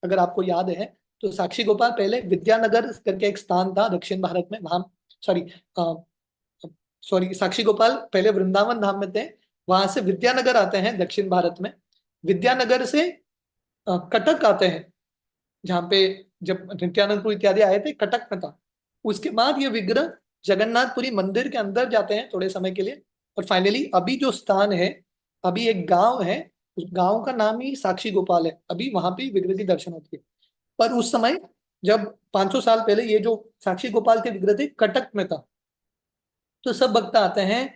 S1: अगर आपको याद है, तो साक्षी गोपाल पहले विद्यानगर करके एक स्थान था दक्षिण भारत में, वहां सॉरी साक्षी गोपाल पहले वृंदावन धाम में थे, वहां से विद्यानगर आते हैं दक्षिण भारत में। विद्यानगर से कटक आते हैं, जहाँ पे जब नित्यानंदपुर इत्यादि आए थे, कटक में था। उसके बाद ये विग्रह जगन्नाथपुरी मंदिर के अंदर जाते हैं थोड़े समय के लिए, और फाइनली अभी जो स्थान है, अभी एक गांव है, उस गांव का नाम ही साक्षी गोपाल है। अभी वहां पे विग्रह की दर्शन होती है। पर उस समय जब 500 साल पहले ये जो साक्षी गोपाल के विग्रह थे, कटक में था। तो सब भक्त आते हैं,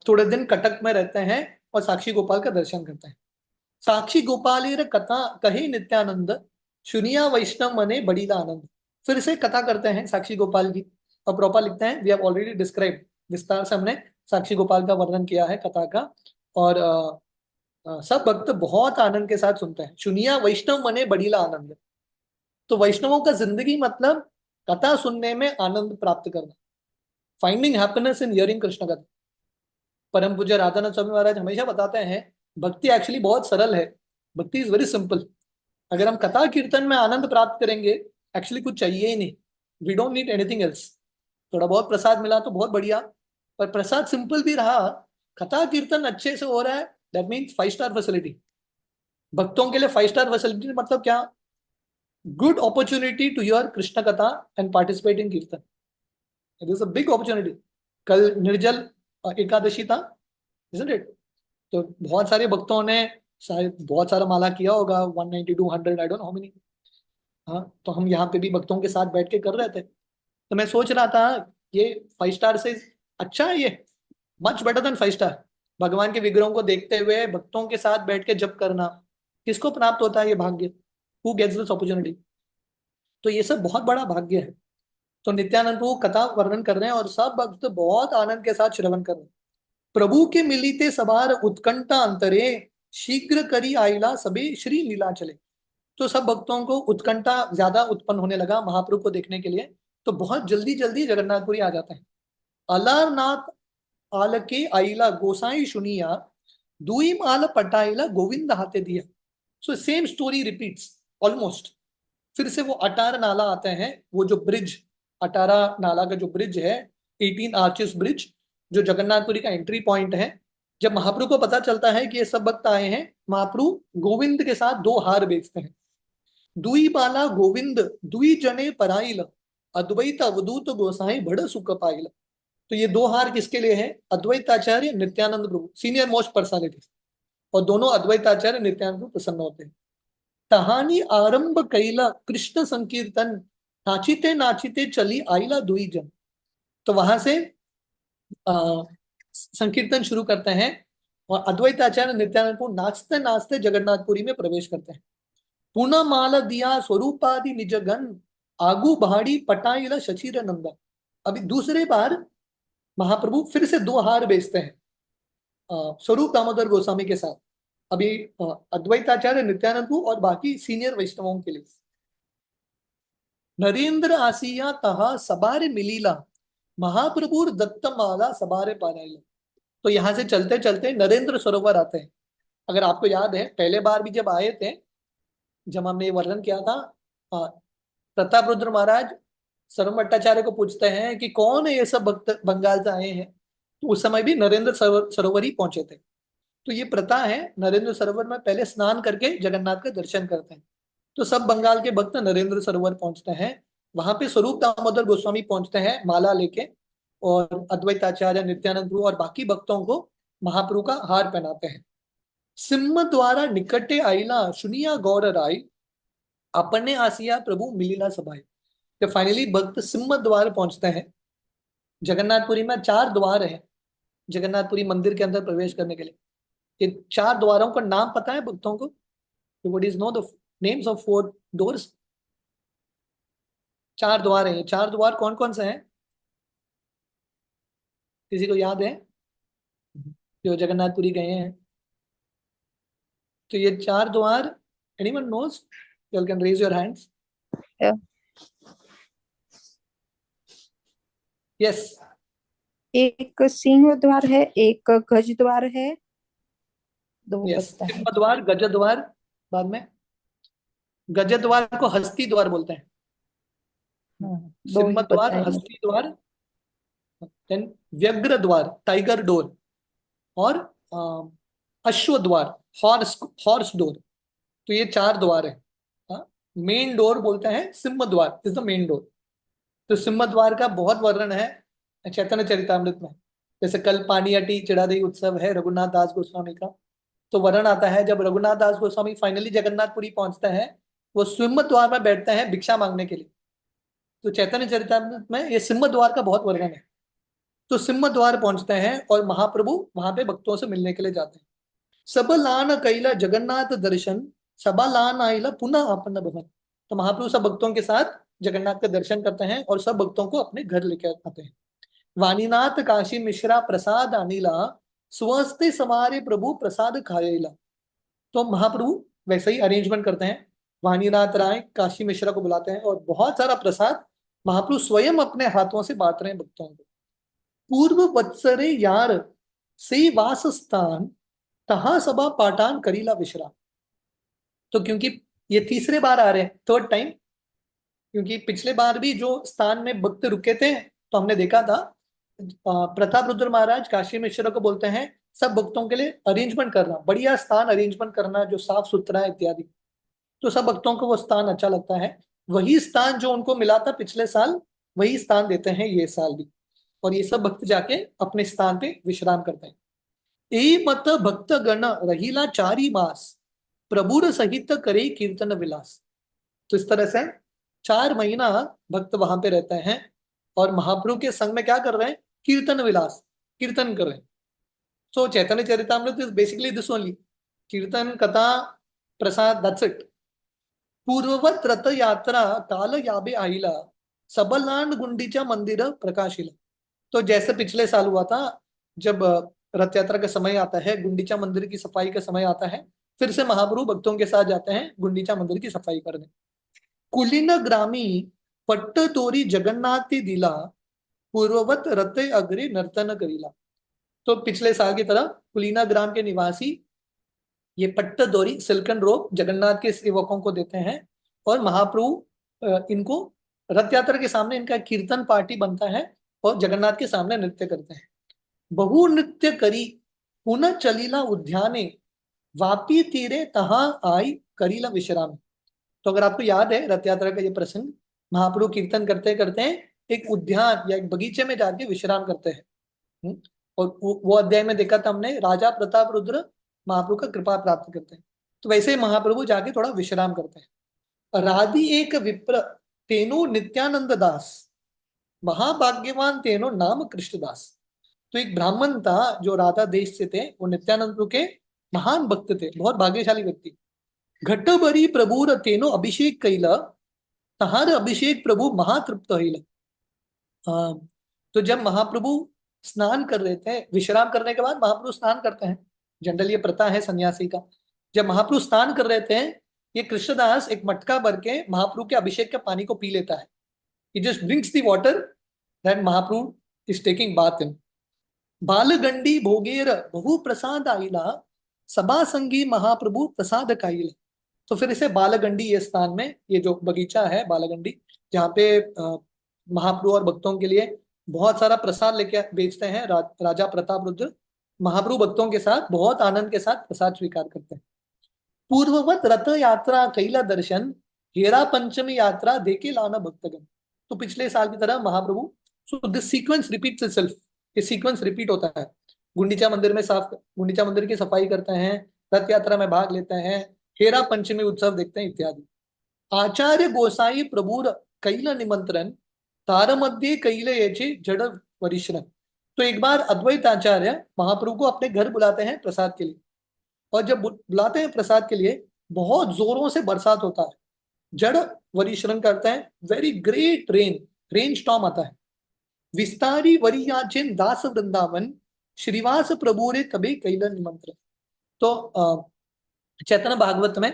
S1: थोड़े दिन कटक में रहते हैं और साक्षी गोपाल का दर्शन करते हैं। साक्षी गोपाल कथा कहे नित्यानंद, सुनिया वैष्णव मने बड़ीला आनंद। फिर से कथा करते हैं साक्षी गोपाल की, और प्रॉपर लिखते हैं, वी हैव ऑलरेडी डिस्क्राइब, विस्तार से हमने साक्षी गोपाल का वर्णन किया है कथा का। और सब भक्त बहुत आनंद के साथ सुनते हैं। सुनिया वैष्णव मने बड़ीला आनंद। तो वैष्णवों का जिंदगी मतलब कथा सुनने में आनंद प्राप्त करना, finding happiness in hearing Krishna कथा। परम पूज्य राधानाथ स्वामी महाराज हमेशा बताते हैं, भक्ति एक्चुअली बहुत सरल है। भक्ति इज वेरी सिंपल। अगर हम कथा कीर्तन में आनंद प्राप्त करेंगे, एक्चुअली कुछ चाहिए ही नहीं, we don't need anything else. थोड़ा बहुत प्रसाद मिला तो बहुत बढ़िया, पर प्रसाद सिंपल भी रहा, कथा कीर्तन अच्छे से हो रहा है, दैट मीन्स 5 स्टार फैसिलिटी। भक्तों के लिए 5 स्टार फैसिलिटी मतलब क्या? Good opportunity to your Krishna katha and participate in kirtan. It is a big opportunity. कल निर्जल एकादशी था, isn't it? तो बहुत सारे भक्तों ने शायद बहुत सारा माला किया होगा, 190 200, I don't know how many. हाँ, तो हम यहाँ पे भी भक्तों के साथ बैठ के कर रहे थे, तो मैं सोच रहा था ये 5 स्टार से अच्छा है, ये मच बेटर देन 5 स्टार। भगवान के विग्रहों को देखते हुए भक्तों के साथ बैठ के जप करना, किसको प्राप्त होता है ये भाग्य? Who gets this opportunity? तो ये सब बहुत बड़ा भाग्य है। तो नित्यानंद प्रभु कथा वर्णन कर रहे हैं और सब भक्त बहुत आनंद के साथ श्रवण कर रहे हैं। प्रभु के मिलिते सवार उत्कंठा अंतरे, शीघ्र करी आइला सबे श्री लीला चले। तो सब भक्तों को उत्कंठा ज्यादा उत्पन्न होने लगा महाप्रभु को देखने के लिए, तो बहुत जल्दी जल्दी जगन्नाथपुरी आ जाते हैं। अलारनाथ आलके आइला गोसाई सुनिया, दुई माल पटाइला गोविंद हाथे दिया। So same story repeats almost. फिर से वो अटार नाला आते हैं, वो जो ब्रिज, अटारा नाला का जो ब्रिज है, 18 आर्चेस ब्रिज, जो जगन्नाथपुरी का एंट्री पॉइंट है। जब महाप्रभु को पता चलता है कि ये सब भक्त आए हैं, महाप्रभु गोविंद के साथ 2 हार बेचते हैं। दुई बाला गोविंद दुई जने पराइल, अद्वैत अवधूत गोसाई बड़ सुख पाइल। तो ये 2 हार किसके लिए है? अद्वैताचार्य नित्यानंद प्रभु, सीनियर मोस्ट पर्सनालिटी, और दोनों अद्वैताचार्य नित्यानंद प्रभु प्रसन्न होते हैं। कहानी आरंभ कैला कृष्ण संकीर्तन, नाचिते नाचिते चली आइला दुई जन। तो वहां से संकीर्तन शुरू करते हैं और अद्वैताचार्य नित्यानंद प्रभु नाचते नाचते जगन्नाथपुरी में प्रवेश करते हैं। पुनः माला दिया स्वरूपादि निजगन, आगू भाड़ी पटाइला शचीर नंदा। अभी दूसरे बार महाप्रभु फिर से 2 हार बेचते हैं स्वरूप दामोदर गोस्वामी के साथ, अभी अद्वैताचार्य नित्यानंद प्रभु और बाकी सीनियर वैष्णवों के लिए। नरेंद्र आसिया तहा सबारे मिलीला, महाप्रभु दत्त माला सबारे पाराइला। तो यहां से चलते चलते नरेंद्र सरोवर आते हैं। अगर आपको याद है, पहले बार भी जब आए थे, जब हमने ये वर्णन किया था, प्रताप रुद्र महाराज सर्व भट्टाचार्य को पूछते हैं कि कौन है ये सब भक्त बंगाल से आए हैं, तो उस समय भी नरेंद्र सरोवर ही पहुंचे थे। तो ये प्रथा है, नरेंद्र सरोवर में पहले स्नान करके जगन्नाथ का दर्शन करते हैं। तो सब बंगाल के भक्त नरेंद्र सरोवर पहुंचते हैं, वहां पे स्वरूप दामोदर गोस्वामी पहुंचते हैं माला लेके, और अद्वैताचार्य नित्यानंद प्रभु और बाकी भक्तों को महाप्रभु का हार पहनाते हैं। सिम्म द्वारा निकटे आइला सुनिया गौर राय, अपने आसिया प्रभु मिलीला सभाई। तो फाइनली भक्त सिम्म द्वार पहुंचते हैं। जगन्नाथपुरी में 4 द्वार हैं जगन्नाथपुरी मंदिर के अंदर प्रवेश करने के लिए। ये 4 द्वारों का नाम पता है भक्तों को? What is know the names of 4 doors? 4 द्वार हैं। ये 4 द्वार कौन कौन से हैं? किसी को याद है जो जगन्नाथपुरी गए हैं? तो ये 4 द्वार, anyone knows? You can raise your hands. Yes.
S2: एक सिंह द्वार है, एक गज द्वार है, 2
S1: यस,
S2: बचता है।
S1: सिंह द्वार, गज द्वार, बाद में गज द्वार को हस्ती द्वार बोलते हैं।
S2: हाँ, 2
S1: सिंह
S2: ही
S1: द्वार,
S2: बचा है।
S1: हस्ती द्वार, देन व्यग्र द्वार, टाइगर डोर, और अश्व द्वार, हॉर्स हॉर्स डोर। तो ये 4 द्वार है। मेन डोर बोलते हैं सिंह द्वार, इज द मेन डोर। तो सिंह द्वार का बहुत वर्णन है चैतन्य चरितामृत में। जैसे कल पानीहटी चिड़ादही उत्सव है रघुनाथ दास गोस्वामी का, तो वर्णन आता है जब रघुनाथ दास गोस्वामी फाइनली जगन्नाथपुरी पहुंचते हैं, वो सिंह द्वार में बैठते हैं भिक्षा मांगने के लिए। तो चैतन्य चरितामृत में ये सिंह द्वार का बहुत वर्णन है। तो सिंह द्वार पहुंचते हैं और महाप्रभु वहां पे भक्तों से मिलने के लिए जाते हैं। सब लान कैला जगन्नाथ दर्शन, सबा लान आइला पुनः आपन भवन। तो महाप्रभु सब भक्तों के साथ जगन्नाथ का दर्शन करते हैं और सब भक्तों को अपने घर लेकर आते हैं। वाणीनाथ काशी मिश्रा प्रसाद अनिला, स्वस्ते समारे प्रभु प्रसाद खाएला। तो महाप्रभु वैसे ही अरेंजमेंट करते हैं। वाणीनाथ राय काशी मिश्रा को बुलाते हैं और बहुत सारा प्रसाद महाप्रभु स्वयं अपने हाथों से बांट रहे हैं भक्तों को। पूर्व वत्सरे यार से वास स्थान, तहा सभा पाटान करीला विश्राम। तो क्योंकि ये तीसरे बार आ रहे हैं, थर्ड टाइम, क्योंकि पिछले बार भी जो स्थान में भक्त रुके थे तो हमने देखा था प्रताप रुद्र महाराज काशी मिश्र को बोलते हैं सब भक्तों के लिए अरेंजमेंट करना, बढ़िया स्थान अरेंजमेंट करना जो साफ सुथरा है इत्यादि। तो सब भक्तों को वो स्थान अच्छा लगता है, वही स्थान जो उनको मिला था पिछले साल वही स्थान देते हैं ये साल भी, और ये सब भक्त जाके अपने स्थान पे विश्राम करते हैं। ए मत भक्त गण रहीला 4 मास प्रभुर सहित करे कीर्तन विलास। तो इस तरह से 4 महीना भक्त वहां पे रहते हैं और महाप्रभु के संग में क्या कर रहे हैं, कीर्तन विलास, कीर्तन कर रहे हैं। So Chaitanya Charitamrita is basically this only, kirtan katha Prasad, that's it. पूर्ववत रथ यात्रा काल याबे आईला सबलांड गुंडीचा मंदिर प्रकाशिला। तो जैसे पिछले साल हुआ था, जब रथ यात्रा का समय आता है, गुंडीचा मंदिर की सफाई का समय आता है, फिर से महाप्रभु भक्तों के साथ जाते हैं गुंडीचा मंदिर की सफाई करने। कुलीन ग्रामी पट्ट तोरी जगन्नाथ दिला पूर्ववत रथे अग्रे नर्तन करीला। तो पिछले साल की तरह कुलीना ग्राम के निवासी ये पट्ट दोरी सिल्कन रोप जगन्नाथ के सेवकों को देते हैं और महाप्रभु इनको रथ यात्रा के सामने इनका कीर्तन पार्टी बनता है और जगन्नाथ के सामने नृत्य करते हैं। बहु नृत्य करी पुनः चलीला उद्याने वापी तीरे तहां आई करीला विश्राम। तो अगर आपको याद है रथ यात्रा का ये प्रसंग, महाप्रभु कीर्तन करते करते एक उद्यान या एक बगीचे में जाके विश्राम करते हैं। और वो अध्याय में देखा था हमने, राजा प्रताप रुद्र महाप्रभु का कृपा प्राप्त करते हैं। तो वैसे ही महाप्रभु जाके थोड़ा विश्राम करते हैं। राधि एक विप्र तेनो नित्यानंद दास महाभाग्यवान तेनो नाम कृष्णदास। तो एक ब्राह्मण था जो राधा देश से थे, वो नित्यानंद प्रभु के महान भक्त थे, बहुत भाग्यशाली व्यक्ति। घट भरी प्रभुर तेनो अभिषेक कैला तहार अभिषेक प्रभु महातृप्त होइला। तो जब महाप्रभु स्नान कर रहे थे, विश्राम करने के बाद महाप्रभु स्नान करते हैं, जनरल ये प्रथा है सन्यासी का। जब महाप्रभु स्नान कर रहे थे, ये कृष्णदास एक मटका भर के महाप्रभु के अभिषेक के पानी को पी लेता है। He just drinks the water that Mahaprabhu is taking bath in. बालगंडी भोगेर बहु प्रसाद आइला सभा संगी महाप्रभु प्रसाद खाइला। तो फिर इसे बालगंडी, ये स्थान में ये जो बगीचा है बालगंडी, जहाँ पे महाप्रभु और भक्तों के लिए बहुत सारा प्रसाद लेके बेचते हैं राजा प्रताप रुद्र। महाप्रभु भक्तों के साथ बहुत आनंद के साथ प्रसाद स्वीकार करते हैं। पूर्ववत रथ यात्रा कैला दर्शन हेरा पंचमी यात्रा देके लाना भक्तगण। तो पिछले साल की तरह Mahaprabhu, so this sequence repeats itself, ये सीक्वेंस रिपीट होता है। गुंडीचा मंदिर की सफाई करते हैं, रथ यात्रा में भाग लेते हैं, हेरा पंचमी उत्सव देखते हैं इत्यादि। आचार्य गोसाई प्रभुर कैला निमंत्रण तार मध्य कैले येचे जड़ वरिश्रम। तो एक बार अद्वैत आचार्य महाप्रभु को अपने घर बुलाते हैं प्रसाद के लिए, और जब बुलाते हैं प्रसाद के लिए बहुत जोरों से बरसात होता है, जड़ वरिश्रम करते हैं, वेरी ग्रेट रेन स्टॉर्म आता है। विस्तारी वरियाचिन दास वृंदावन श्रीवास प्रभु रे तबे कैला निमंत्रण। तो चैतन्य भागवत में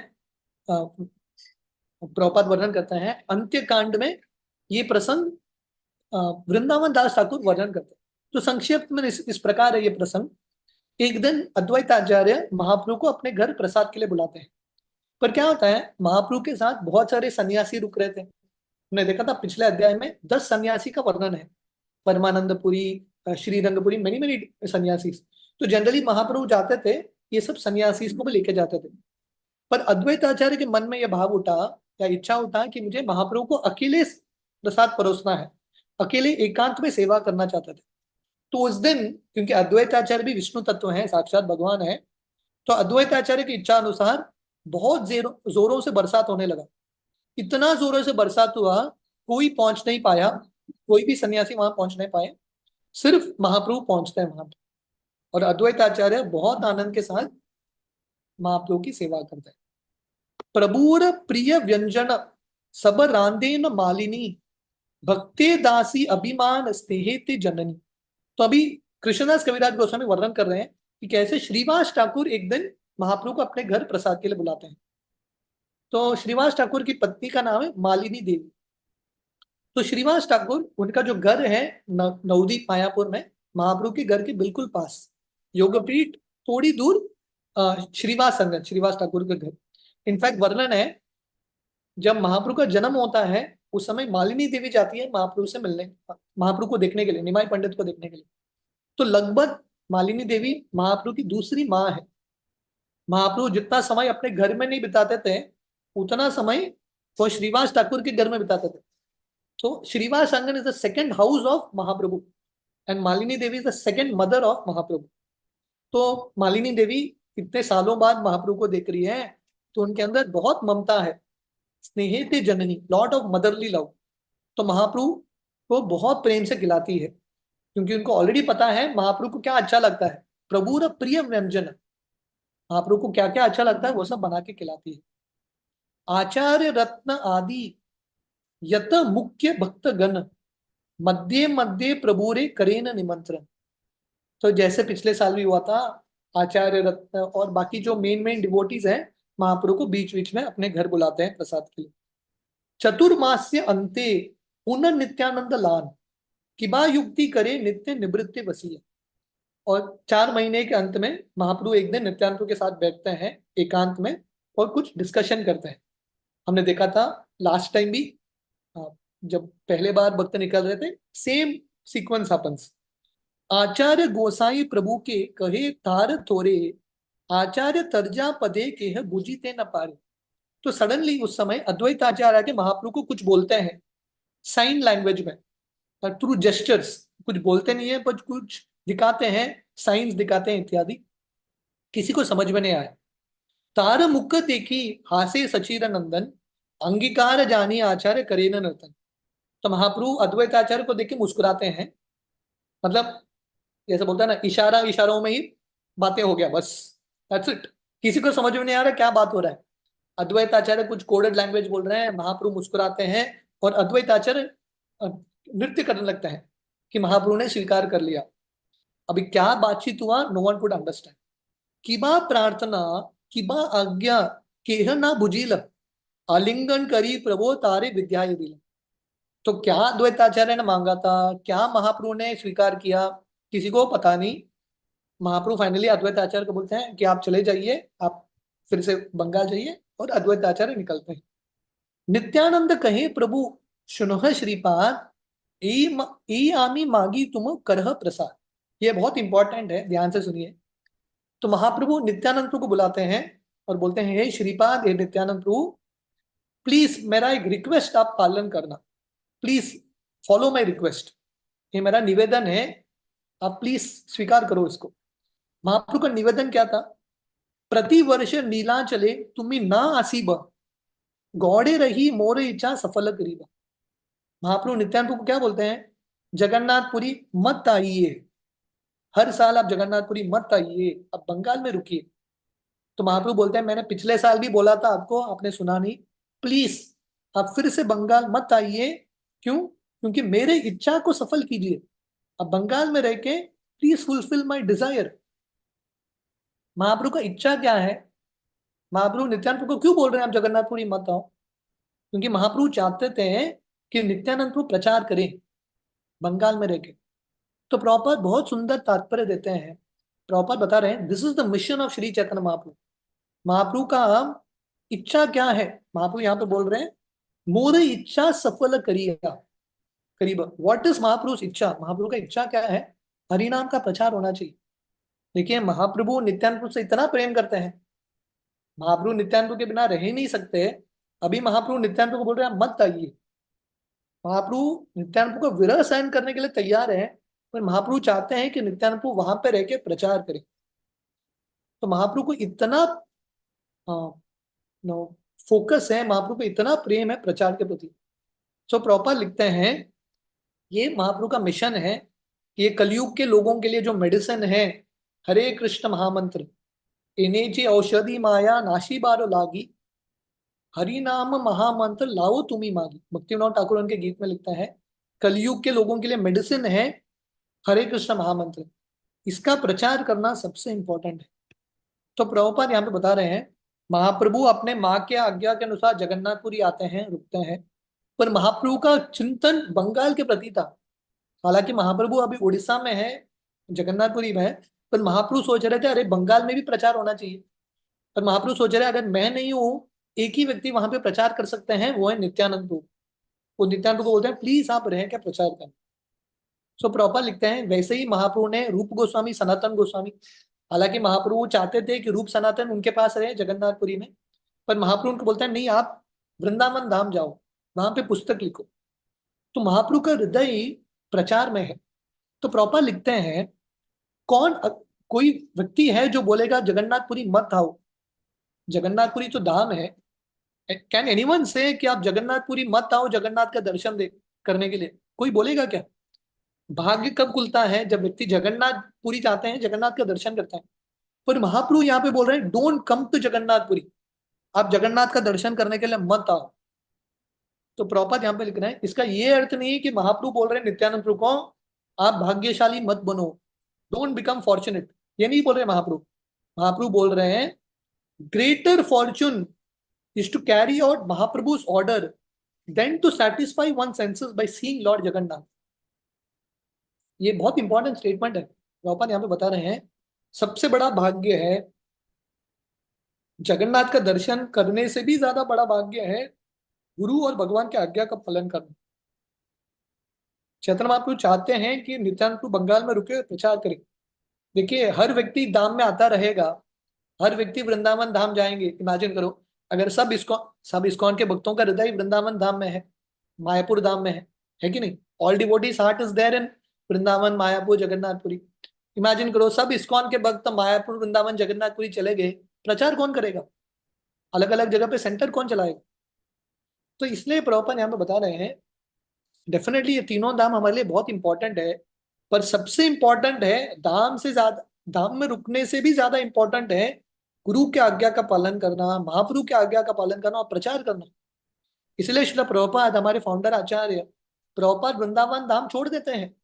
S1: प्रभुपाद वर्णन करते हैं, अंत्य कांड में ये प्रसंग वृंदावन दास ठाकुर वर्णन करते हैं। तो संक्षिप्त में इस प्रकार है ये प्रसंग। एक दिन अद्वैत आचार्य महाप्रभु को अपने घर प्रसाद के लिए बुलाते हैं, पर क्या होता है, महाप्रभु के साथ बहुत सारे सन्यासी रुक रहे थे। हमने देखा था पिछले अध्याय में 10 सन्यासी का वर्णन है, परमानंदपुरी, श्रीरंगपुरी, मेनी सन्यासी। तो जनरली महाप्रभु जाते थे, ये सब सन्यासी को भी लेके जाते थे। पर अद्वैत आचार्य के मन में यह भाव उठा या इच्छा उठा कि मुझे महाप्रभु को अकेले प्रसाद परोसना है, अकेले एकांत में सेवा करना चाहते थे। तो उस दिन, क्योंकि अद्वैत आचार्य भी विष्णु तत्व है, साक्षात भगवान है, तो अद्वैत आचार्य की इच्छा अनुसार बहुत जोरों से बरसात होने लगा। इतना जोरों से बरसात हुआ, कोई पहुंच नहीं पाया, कोई भी सन्यासी वहां पहुंच नहीं पाए, सिर्फ महाप्रभु पहुंचते हैं वहां पर। और अद्वैत आचार्य बहुत आनंद के साथ महाप्रभु की सेवा करते हैं। प्रभुर प्रिय व्यंजन सब रांदेन मालिनी भक्ते दासी अभिमान स्नेहेते जननी। तो अभी कृष्णदास कविराज गोस्वामी वर्णन कर रहे हैं कि कैसे श्रीवास ठाकुर एक दिन महाप्रभु को अपने घर प्रसाद के लिए बुलाते हैं। तो श्रीवास ठाकुर की पत्नी का नाम है मालिनी देवी। तो श्रीवास ठाकुर, उनका जो घर है नवदीप मायापुर में, महाप्रभु के घर के बिल्कुल पास, योगपीठ थोड़ी दूर श्रीवास संगत, श्रीवास ठाकुर के घर। इनफैक्ट वर्णन है जब महाप्रभु का जन्म होता है उस समय मालिनी देवी जाती है महाप्रभु से मिलने, महाप्रभु को देखने के लिए, निमाई पंडित को देखने के लिए। तो लगभग मालिनी देवी महाप्रभु की दूसरी माँ है। महाप्रभु जितना समय अपने घर में नहीं बिताते थे उतना समय वो श्रीवास ठाकुर के घर में बिताते थे। तो Srivas Angan is the second house of Mahaprabhu and Malini Devi is the second mother of Mahaprabhu. तो मालिनी देवी इतने सालों बाद महाप्रभु को देख रही है तो उनके अंदर बहुत ममता है, स्नेहिते जननी, लॉट ऑफ मदरली लव। तो महाप्रभु को बहुत प्रेम से खिलाती है क्योंकि उनको ऑलरेडी पता है महाप्रभु को क्या अच्छा लगता है। प्रभुर प्रिय व्यंजन, महाप्रभु को क्या क्या अच्छा लगता है वो सब बना के खिलाती है। आचार्य रत्न आदि यत मुख्य भक्त गण मध्य मध्य प्रभुरे करेन निमंत्रण। तो जैसे पिछले साल भी हुआ था, आचार्य रत्न और बाकी जो मेन मेन डिवोटीज हैं महाप्रभु को बीच बीच में अपने घर बुलाते हैं प्रसाद के लिए। चतुर्मास्य अंते पुनः नित्यानंद लान किबा युक्ति करे नित्य निवृत्ति वसीय। और 4 महीने के अंत में महाप्रभु एक दिन नित्यानंद के साथ बैठते हैं एकांत में और कुछ डिस्कशन करते हैं। हमने देखा था लास्ट टाइम भी, जब पहले बार भक्त निकल रहे थे सेम सीक्वेंस हैपेंस। आचार्य गोसाई प्रभु के कहे तार थोरे आचार्य तर्जा पदे के है बुझीते न पारे। तो सडनली उस समय अद्वैत आचार्य के महाप्रभु को कुछ बोलते हैं साइन लैंग्वेज में, थ्रू जेस्चर्स, कुछ बोलते नहीं है पर कुछ दिखाते हैं, साइंस दिखाते हैं इत्यादि। किसी को समझ में नहीं आया। तार मुख देखी हासे सचीर नंदन अंगीकार जानी आचार्य करेन नर्तन। तो महाप्रभु अद्वैत आचार्य को देख के मुस्कुराते हैं, मतलब जैसे बोलता है ना, इशारा इशारों में ही बातें हो गया, बस दैट्स इट। किसी को समझ में नहीं आ रहा क्या बात हो रहा है। अद्वैत आचार्य कुछ कोडेड लैंग्वेज बोल रहे हैं, महाप्रभु मुस्कुराते हैं और अद्वैत आचार्य नृत्य करने लगता है कि महाप्रभु ने स्वीकार कर लिया। अभी क्या बातचीत हुआ नो वन कुड अंडरस्टैंड। किबा प्रार्थना किबा आज्ञा केह ना बुझील आलिंगन करी प्रभो तारे विद्या दिल। तो क्या अद्वैताचार्य ने मांगा था, क्या महाप्रभु ने स्वीकार किया, किसी को पता नहीं। महाप्रभु फाइनली अद्वैताचार्य को बोलते हैं कि आप चले जाइए, आप फिर से बंगाल जाइए, और अद्वैताचार्य निकलते हैं। नित्यानंद कहे प्रभु सुनह श्रीपाद ई आमी मागी तुम करह प्रसाद। ये बहुत इंपॉर्टेंट है, ध्यान से सुनिए। तो महाप्रभु नित्यानंद को बुलाते हैं और बोलते हैं हे श्रीपाद, हे नित्यानंद प्रभु, प्लीज मेरा एक रिक्वेस्ट आप पालन करना, प्लीज फॉलो माई रिक्वेस्ट, ये मेरा निवेदन है, आप प्लीज स्वीकार करो इसको। महाप्रभु का निवेदन क्या था? प्रति वर्ष नीलाचले तुम्ही ना आसीब गौड़े रही मोर इच्छा सफल करीब। महाप्रभु नित्यानंद को क्या बोलते हैं? जगन्नाथपुरी मत आइए, हर साल आप जगन्नाथपुरी मत आइए, अब बंगाल में रुकिए। तो महाप्रभु बोलते हैं मैंने पिछले साल भी बोला था आपको, आपने सुना नहीं, प्लीज आप फिर से बंगाल मत आइए। क्यों? क्योंकि मेरे इच्छा को सफल कीजिए, अब बंगाल में रह के प्लीज फुलफिल माई डिजायर। महाप्रभु का इच्छा क्या है? महाप्रभु नित्यानंद को क्यों बोल रहे हैं आप जगन्नाथपुरी मत आओ? क्योंकि महाप्रभु चाहते थे कि नित्यानंद प्रभु प्रचार करें बंगाल में रह के। तो प्रॉपर बहुत सुंदर तात्पर्य देते हैं, प्रॉपर बता रहे हैं this is the mission of Shri Chaitanya Mahaprabhu. Mahaprabhu का इच्छा क्या है? महाप्रभु यहाँ पे बोल रहे हैं मोर इच्छा सफल करिएगा करीब। व्हाट इज महाप्रभु इच्छा? महाप्रभु का इच्छा क्या है? हरिनाम का प्रचार होना चाहिए। देखिए महाप्रभु नित्यानंद से इतना प्रेम करते हैं, महाप्रभु नित्यानंद के बिना रह ही नहीं सकते। अभी महाप्रभु नित्यानंद को बोल रहे हैं मत आइए। महाप्रभु नित्यानंद को विरह सहन करने के लिए तैयार है, पर महाप्रभु चाहते हैं कि नित्यानंद वहां पे रह के प्रचार करें। तो महाप्रभु को इतना फोकस है, महाप्रभु को इतना प्रेम है प्रचार के प्रति। सो प्रॉपर लिखते हैं ये महाप्रभु का मिशन है। ये कलयुग के लोगों के लिए जो मेडिसिन है, हरे कृष्ण महामंत्र, इनेची औषधि माया नाशी बारो लागी, हरि नाम महामंत्र लाओ तुम्ही मागी। भक्तिविनोद ठाकुर उनके गीत में लिखता है कलयुग के लोगों के लिए मेडिसिन है हरे कृष्ण महामंत्र, इसका प्रचार करना सबसे इंपॉर्टेंट है। तो प्रभुपाद यहाँ पे बता रहे हैं महाप्रभु अपने माँ के आज्ञा के अनुसार जगन्नाथपुरी आते हैं, रुकते हैं, पर महाप्रभु का चिंतन बंगाल के प्रति था। हालांकि महाप्रभु अभी उड़ीसा में है, जगन्नाथपुरी में है, पर महाप्रभु सोच रहे थे अरे बंगाल में भी प्रचार होना चाहिए। पर महाप्रभु सोच रहे अगर मैं नहीं हूँ एक ही व्यक्ति वहां पे प्रचार कर सकते हैं, वो है नित्यानंद प्रभु। वो नित्यानंद प्रभु बोलते हैं प्लीज आप रह के प्रचार करें। सो प्रॉपर लिखते हैं वैसे ही महाप्रभु ने रूप गोस्वामी, सनातन गोस्वामी, हालांकि महाप्रभु चाहते थे कि रूप सनातन उनके पास रहे जगन्नाथपुरी में, पर महाप्रभु उनको बोलते हैं नहीं, आप वृंदावन धाम जाओ, वहां पे पुस्तक लिखो। तो महाप्रभु का हृदय प्रचार में है। तो प्रॉपर लिखते हैं कोई व्यक्ति है जो बोलेगा जगन्नाथपुरी मत आओ, जगन्नाथपुरी तो धाम है। कैन एनीवन से कि आप जगन्नाथपुरी मत आओ जगन्नाथ का दर्शन दे करने के लिए? कोई बोलेगा क्या? भाग्य कब खुलता है? जब व्यक्ति जगन्नाथपुरी जाते हैं, जगन्नाथ का दर्शन करते हैं। पर महाप्रभु यहाँ पे बोल रहे हैं डोंट कम टू जगन्नाथपुरी, आप जगन्नाथ का दर्शन करने के लिए मत आओ। तो प्रॉपर यहाँ पे लिख रहे हैं, इसका ये अर्थ नहीं है कि महाप्रभु बोल रहे हैं नित्यानंद प्रभु को आप भाग्यशाली मत बनो, डोंट बिकम फॉर्चुनेट, ये नहीं बोल रहे महाप्रभु। महाप्रभु बोल रहे हैं greater Fortune is to carry out Mahaprabhu's order than to satisfy one's senses by seeing Lord Jagannath। ये बहुत इंपॉर्टेंट स्टेटमेंट है। प्रभुपाद यहाँ पे बता रहे हैं सबसे बड़ा भाग्य है जगन्नाथ का दर्शन करने से भी ज्यादा बड़ा भाग्य है गुरु और भगवान के आज्ञा का पालन करना। चैतन्य महाप्रभु चाहते हैं कि नित्यानंद प्रभु बंगाल में रुके प्रचार करें। देखिए हर व्यक्ति धाम में आता रहेगा, हर व्यक्ति वृंदावन धाम जाएंगे। इमेजिन करो अगर सब इस्कॉन के भक्तों का हृदय वृंदावन धाम में है, मायापुर धाम में है कि नहीं? All devotees heart is there in Vrindavan, Mayapur, Jagannathpuri. Imagine करो सब इस्कॉन के भक्त मायापुर, वृंदावन, जगन्नाथपुरी चले गए, प्रचार कौन करेगा? अलग अलग जगह पे सेंटर कौन चलाएगा? तो इसलिए प्रभुपाद यहाँ पे बता रहे हैं डेफिनेटली ये तीनों धाम हमारे लिए बहुत इंपॉर्टेंट है, पर सबसे इंपॉर्टेंट है धाम से ज्यादा, धाम में रुकने से भी ज्यादा इंपॉर्टेंट है गुरु के आज्ञा का पालन करना, महाप्रभु के आज्ञा का पालन करना और प्रचार करना। इसलिए श्रील प्रभुपाद हमारे फाउंडर आचार्य प्रभुपाद वृंदावन धाम छोड़ देते हैं,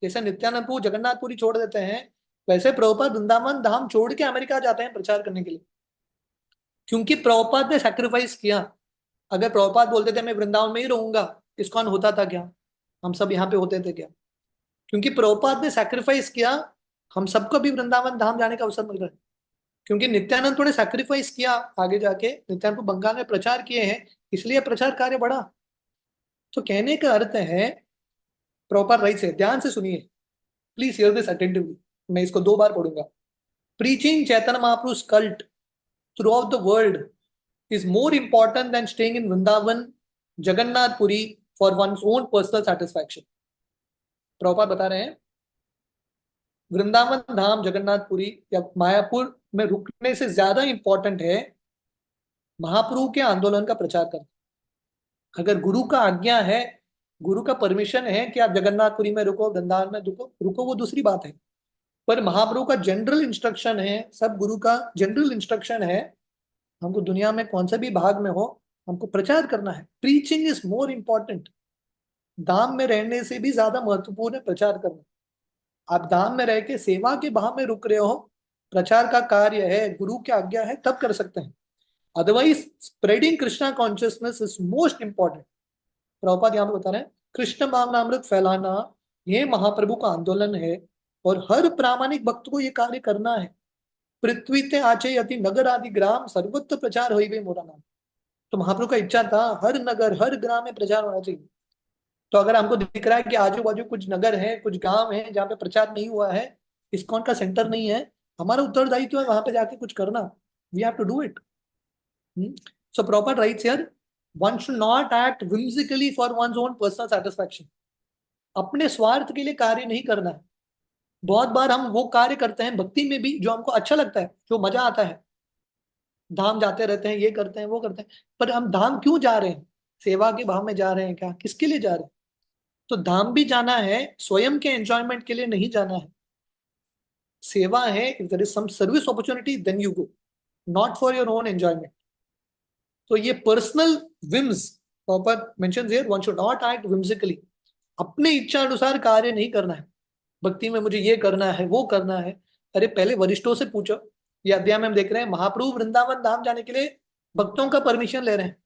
S1: जैसे नित्यानंद प्रभु जगन्नाथपुरी छोड़ देते हैं, वैसे प्रभुपाद वृंदावन धाम छोड़ के अमेरिका जाते हैं प्रचार करने के लिए। क्योंकि प्रभुपाद ने सैक्रिफाइस किया। अगर प्रभुपाद बोलते थे मैं वृंदावन में ही रहूंगा, इस्कॉन होता था क्या? हम सब यहाँ पे होते थे क्या? क्योंकि प्रभुपाद ने सैक्रिफाइस किया, हम सबको भी वृंदावन धाम जाने का अवसर मिल रहा है। क्योंकि नित्यानंद ने सैक्रिफाइस किया, आगे जाके नित्यानंद बंगाल में प्रचार किए हैं, इसलिए प्रचार कार्य बढ़ा। तो कहने का अर्थ है प्रॉपर राइट से ध्यान से सुनिए, प्लीज हियर दिस अटेंटिवली। मैं इसको 2 बार पढ़ूंगा। Preaching Chaitanya Mahaprabhu's cult throughout the world is more important than staying in Vrindavan, Jagannath Puri for one's own personal satisfaction। Prabhupada बता रहे हैं वृंदावन धाम, जगन्नाथपुरी या मायापुर में रुकने से ज्यादा इंपॉर्टेंट है महाप्रभु के आंदोलन का प्रचार करना। अगर गुरु का आज्ञा है, गुरु का परमिशन है कि आप जगन्नाथपुरी में रुको, वृंदावन में रुको, वो दूसरी बात है। पर महाप्रभु का जनरल इंस्ट्रक्शन है, सब गुरु का जनरल इंस्ट्रक्शन है, हमको दुनिया में कौन सा भी भाग में हो हमको प्रचार करना है। Preaching is more important. धाम में रहने से भी ज्यादा महत्वपूर्ण है प्रचार करना। आप धाम में रह के सेवा के भाव में रुक रहे हो, प्रचार का कार्य है, गुरु की आज्ञा है, तब कर सकते हैं। Otherwise spreading Krishna consciousness is most important. Prabhupada यहाँ पे बता रहे हैं कृष्ण भावनामृत फैलाना ये महाप्रभु का आंदोलन है और हर प्रामाणिक भक्त को ये कार्य करना है। पृथ्वी ते आचे यति नगर आदि ग्राम सर्वत्र प्रचार हो गई मोरा नाम। तो महाप्रभु का इच्छा था हर नगर हर ग्राम में प्रचार होना चाहिए। तो अगर हमको दिख रहा है कि आजू बाजू कुछ नगर है, कुछ गांव है जहाँ पे प्रचार नहीं हुआ है, इस्कॉन का सेंटर नहीं है, हमारा उत्तरदायित्व है वहां पे जाके कुछ करना। We have to do it. So proper writes here, one should not act whimsically for one's own personal satisfaction। अपने स्वार्थ के लिए कार्य नहीं करना है। बहुत बार हम वो कार्य करते हैं भक्ति में भी जो हमको अच्छा लगता है, जो मजा आता है, धाम जाते रहते हैं, ये करते हैं, वो करते हैं, पर हम धाम क्यों जा रहे हैं? सेवा के भाव में जा रहे हैं क्या? किसके लिए जा रहे हैं? तो धाम भी जाना है, स्वयं के एंजॉयमेंट के लिए नहीं जाना है। सेवा है, if there is some service opportunity then you go, not for your own enjoyment. तो ये personal whims Prabhupada mentions here, one should not act whimsically। अपने इच्छा अनुसार कार्य नहीं करना है। भक्ति में मुझे ये करना है, वो करना है, अरे पहले वरिष्ठों से पूछो। ये अध्याय में हम देख रहे हैं महाप्रभु वृंदावन धाम जाने के लिए भक्तों का परमिशन ले रहे हैं,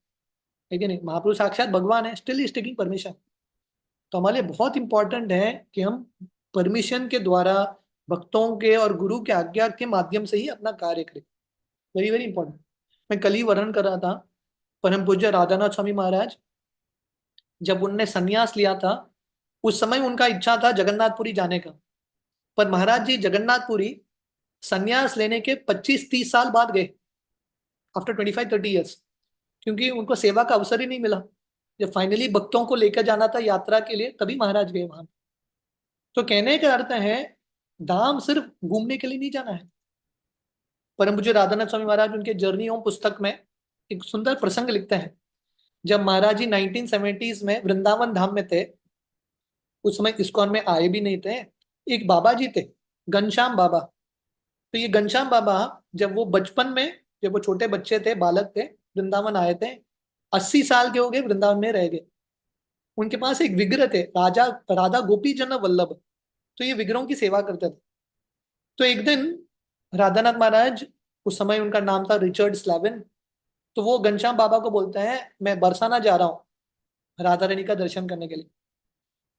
S1: ठीक है नहीं? महाप्रभु साक्षात भगवान है, स्टिल इज टेकिंग परमिशन। तो हमारे लिए बहुत इंपॉर्टेंट है कि हम परमिशन के द्वारा भक्तों के और गुरु के आज्ञा के माध्यम से ही अपना कार्य करें। Very very important. मैं कल ही वर्णन कर रहा था परम पूज्य राधानाथ स्वामी महाराज जब उनने संन्यास लिया था, उस समय उनका इच्छा था जगन्नाथपुरी जाने का। पर महाराज जी जगन्नाथपुरी संन्यास लेने के 25-30 साल बाद गए, आफ्टर 25-30 ईयर्स, क्योंकि उनको सेवा का अवसर ही नहीं मिला। जब फाइनली भक्तों को लेकर जाना था यात्रा के लिए, तभी महाराज गए वहां। तो कहने का अर्थ है, धाम सिर्फ घूमने के लिए नहीं जाना है। परम पूज्य राधानाथ स्वामी महाराज उनके जर्नी होम पुस्तक में एक सुंदर प्रसंग लिखते हैं। जब महाराज जी 1970s में वृंदावन धाम में थे, उस समय इस्कॉन में आए भी नहीं थे, एक बाबा जी थे, घनश्याम बाबा। तो ये घनश्याम बाबा जब वो बचपन में, जब वो छोटे बच्चे थे, बालक थे, वृंदावन आए थे, 80 साल के हो गए, वृंदावन में रह गए। उनके पास एक विग्रह थे, राजा राधा गोपी जन वल्लभ। तो ये विग्रहों की सेवा करते थे। तो एक दिन राधानाथ महाराज, उस समय उनका नाम था रिचर्ड स्लैविन, तो वो घनश्याम बाबा को बोलते हैं, मैं बरसाना जा रहा हूँ राधा रानी का दर्शन करने के लिए।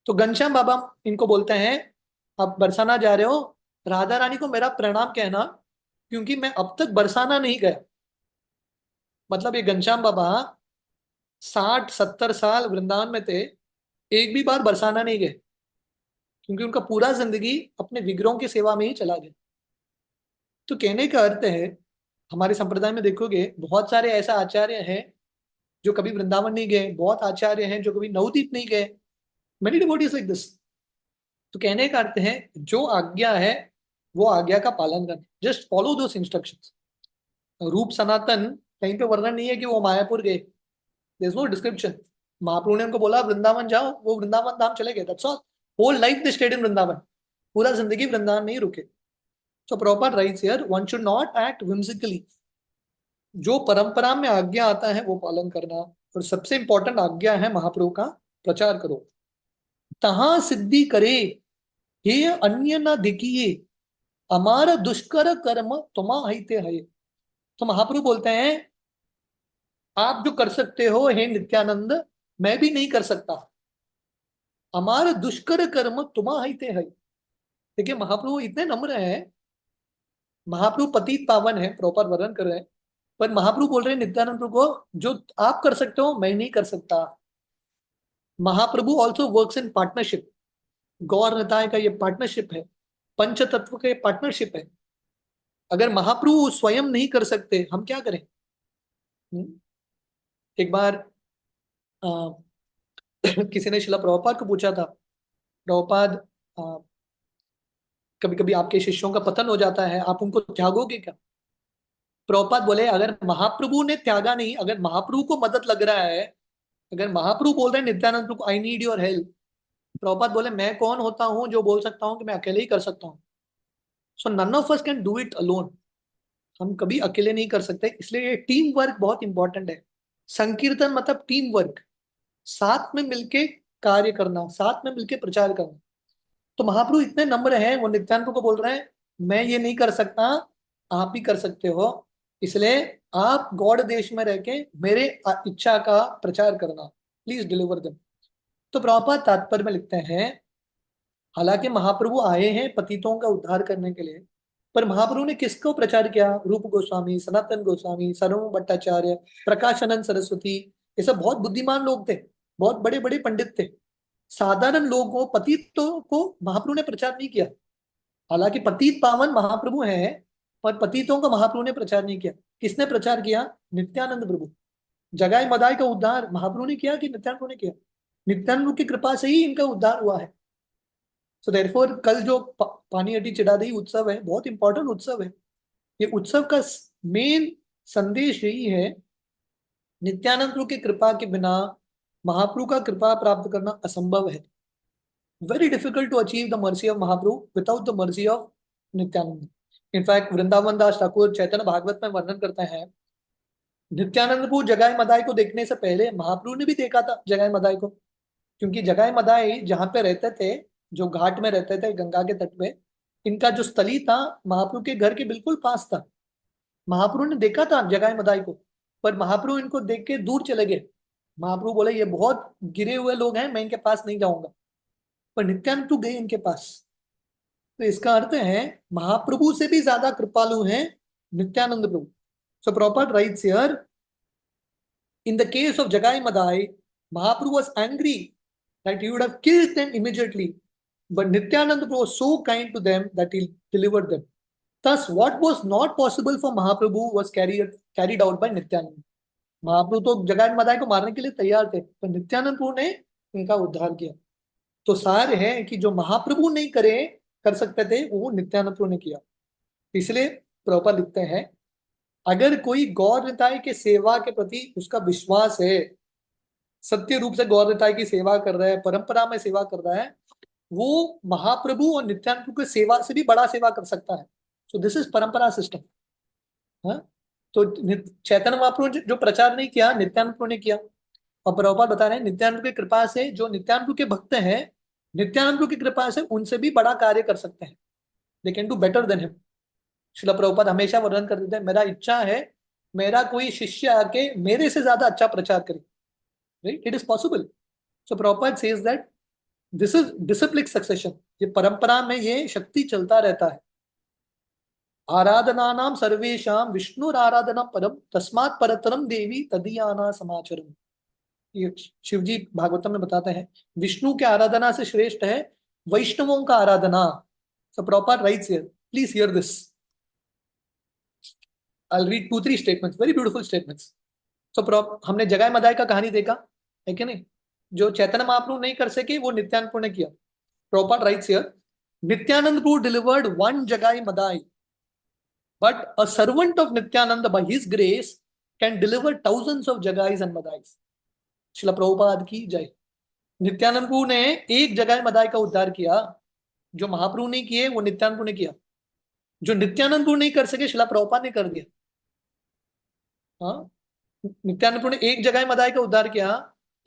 S1: तो घनश्याम बाबा इनको बोलते हैं, आप बरसाना जा रहे हो, राधा रानी को मेरा प्रणाम कहना, क्योंकि मैं अब तक बरसाना नहीं गया। मतलब ये घनश्याम बाबा 60-70 साल वृंदावन में थे, एक भी बार बरसाना नहीं गए, क्योंकि उनका पूरा जिंदगी अपने विग्रहों की सेवा में ही चला गया। तो कहने का अर्थ है, हमारे संप्रदाय में देखोगे बहुत सारे ऐसा आचार्य हैं जो कभी वृंदावन नहीं गए, बहुत आचार्य हैं जो कभी नवदीप नहीं गए, मेनी डिवोटीज लाइक दिस। तो कहने का अर्थ है, जो आज्ञा है वो आज्ञा का पालन करना, जस्ट फॉलो दोस इंस्ट्रक्शंस। रूप सनातन कहीं पे वर्णन नहीं है कि वो मायापुर गए, देयर इज नो डिस्क्रिप्शन। महाप्रभु ने उनको बोला वृंदावन जाओ, वो वृंदावन धाम चले गए, that's all. Whole life they stayed in Vrindavan, पूरा जिंदगी वृंदावन नहीं रुके। So proper rights here, one should not act whimsically. जो परंपरा में आज्ञा आता है वो पालन करना, और सबसे इंपॉर्टेंट आज्ञा है महाप्रभु का प्रचार करो। तहां सिद्धि करे हे अन्य न दिखिए, हमारा दुष्कर कर्म तुमा हिते है। तो महाप्रभु बोलते हैं, आप जो कर सकते हो हे नित्यानंद, मैं भी नहीं कर सकता। हमारा दुष्कर कर्म तुमा हिते है। देखिए महाप्रभु इतने नम्र हैं, महाप्रभु पतित पावन है, प्रॉपर वर्णन कर रहे हैं, पर महाप्रभु बोल रहे हैं नित्यानंद प्रभु को, जो आप कर सकते हो मैं नहीं कर सकता। महाप्रभु ऑल्सो वर्क्स इन पार्टनरशिप। गौर निताय का ये पार्टनरशिप है, पंच तत्व का ये पार्टनरशिप है। अगर महाप्रभु स्वयं नहीं कर सकते, हम क्या करें? एक बार किसी ने शिला प्रभुपाद को पूछा था, प्रभुपाद कभी कभी आपके शिष्यों का पतन हो जाता है, आप उनको त्यागोगे क्या? प्रभुपाद बोले, अगर महाप्रभु ने त्यागा नहीं, अगर महाप्रभु को मदद लग रहा है, अगर महाप्रभु बोल रहे हैं Nityananda Prabhu I need your help, Prabhupada बोले मैं कौन होता हूं जो बोल सकता हूं कि मैं अकेले ही कर सकता हूं। So none of us can do it alone. हम कभी अकेले नहीं कर सकते, इसलिए ये टीम वर्क बहुत इंपॉर्टेंट है। संकीर्तन मतलब टीम वर्क, साथ में मिलके कार्य करना, साथ में मिलके प्रचार करना। तो महाप्रभु इतने नम्र हैं, वो नित्यानंद को बोल रहे हैं मैं ये नहीं कर सकता, आप ही कर सकते हो, इसलिए आप गौड़ देश में रह के मेरे इच्छा का प्रचार करना, प्लीज डिलीवर देम। तो प्रभुपाद तात्पर्य में लिखते हैं, हालांकि महाप्रभु आए हैं पतितों का उद्धार करने के लिए, पर महाप्रभु ने किसको प्रचार किया? रूप गोस्वामी, सनातन गोस्वामी, सर्वम भट्टाचार्य, प्रकाशानंद सरस्वती, ये सब बहुत बुद्धिमान लोग थे, बहुत बड़े बड़े पंडित थे। साधारण लोगों, पतितों को महाप्रभु ने प्रचार नहीं किया। हालांकि पतित पावन महाप्रभु हैं, पर पतितों का महाप्रभु ने प्रचार नहीं किया। किसने प्रचार किया? नित्यानंद प्रभु। जगाई मदाई का उद्धार महाप्रभु ने किया कि नित्यानंद प्रभु ने किया? नित्यानंद की कृपा से ही इनका उद्धार हुआ है। सो देयरफॉर कल जो पानी हटी चिड़ादही उत्सव है, बहुत इंपॉर्टेंट उत्सव है। ये उत्सव का मेन संदेश यही है, नित्यानंद प्रभु की कृपा के बिना महाप्रभु का कृपा प्राप्त करना असंभव है। Very difficult to achieve the mercy of Mahaprabhu without the mercy of Nityananda. In fact Vrindavan Das Thakur Chaitanya Bhagavat में वर्णन करते हैं, नित्यानंद प्रभु जगाई मदाई को देखने से पहले महाप्रभु ने भी देखा था जगाई मदाई को, क्योंकि जगाई मदाई जहाँ पे रहते थे, जो घाट में रहते थे गंगा के तट पे, इनका जो स्थली था महाप्रभु के घर के बिल्कुल पास था। महाप्रभु ने देखा था जगाई मदाई को, पर महाप्रभु इनको देख के दूर चले गए। महाप्रभु बोले ये बहुत गिरे हुए लोग हैं, मैं इनके पास नहीं जाऊंगा, पर नित्यानंद प्रभु गए इनके पास। तो इसका अर्थ है महाप्रभु से भी ज्यादा कृपालु हैं Nityananda Prabhu. So proper writes here, In the case of Jagai Madai, Mahaprabhu was angry that he would have killed them immediately, but Nityananda Prabhu was so kind to them that he delivered them. Thus, what was not possible for Mahaprabhu was carried out by Nityananda. महाप्रभु तो जगन मदाई को मारने के लिए तैयार थे, पर नित्यानंद प्रभु ने उनका उद्धार किया। तो सार है कि जो महाप्रभु नहीं कर सकते थे, वो नित्यानंद प्रभु ने किया। इसलिए प्रभुपाद लिखते हैं, अगर कोई गौर निताई के सेवा के प्रति उसका विश्वास है, सत्य रूप से गौर निताई की सेवा कर रहा है, परंपरा में सेवा कर रहा है, वो महाप्रभु और नित्यानंद प्रभु की सेवा से भी बड़ा सेवा कर सकता है। सो दिस इज परंपरा सिस्टम। तो चैतन्य महाप्रभु जो प्रचार नहीं किया, नित्यानंद प्रभु ने किया। और प्रभुपाद बता रहे हैं, नित्यानंद की कृपा से जो नित्यानंद प्रभु के भक्त हैं, नित्यानंद प्रभु की कृपा से उनसे भी बड़ा कार्य कर सकते हैं। They can do better than him. Srila Prabhupada हमेशा वर्णन कर देते हैं, मेरा इच्छा है मेरा कोई शिष्य आके मेरे से ज्यादा अच्छा प्रचार करे। Right, it is possible. So Prabhupada says that this is disciplic succession. ये परंपरा में ये शक्ति चलता रहता है। आराधनानां सर्वेषां विष्णुराराधना परम तस्मात् परतरम देवी तदीयाना समाचरम। ये शिवजी भागवतम में बताते हैं, विष्णु के आराधना से श्रेष्ठ है वैष्णवों का आराधना। So proper writes here, please hear this. I'll read 2-3 statements, very beautiful statements. So हमने जगाई मदाई का कहानी देखा है कि नहीं, जो चैतन्य महाप्रभु नहीं कर सके वो नित्यानंद प्रभु ने किया। Proper writes here, Nityanand Prabhu delivered one जगाई Madai, but a servant of Nityananda by his grace can deliver thousands of jagais and madais. Srila Prabhupada की जय। नित्यानंद प्रभु ने एक जगाई मदाई का उद्धार किया, जो महाप्रभु ने किए वो नित्यानंद प्रभु ने किया। जो नित्यानंद प्रभु नहीं कर सके, श्रील प्रभुपाद ने कर दिया। हाँ, नित्यानंद प्रभु ने एक जगाई मदाई का उद्धार किया,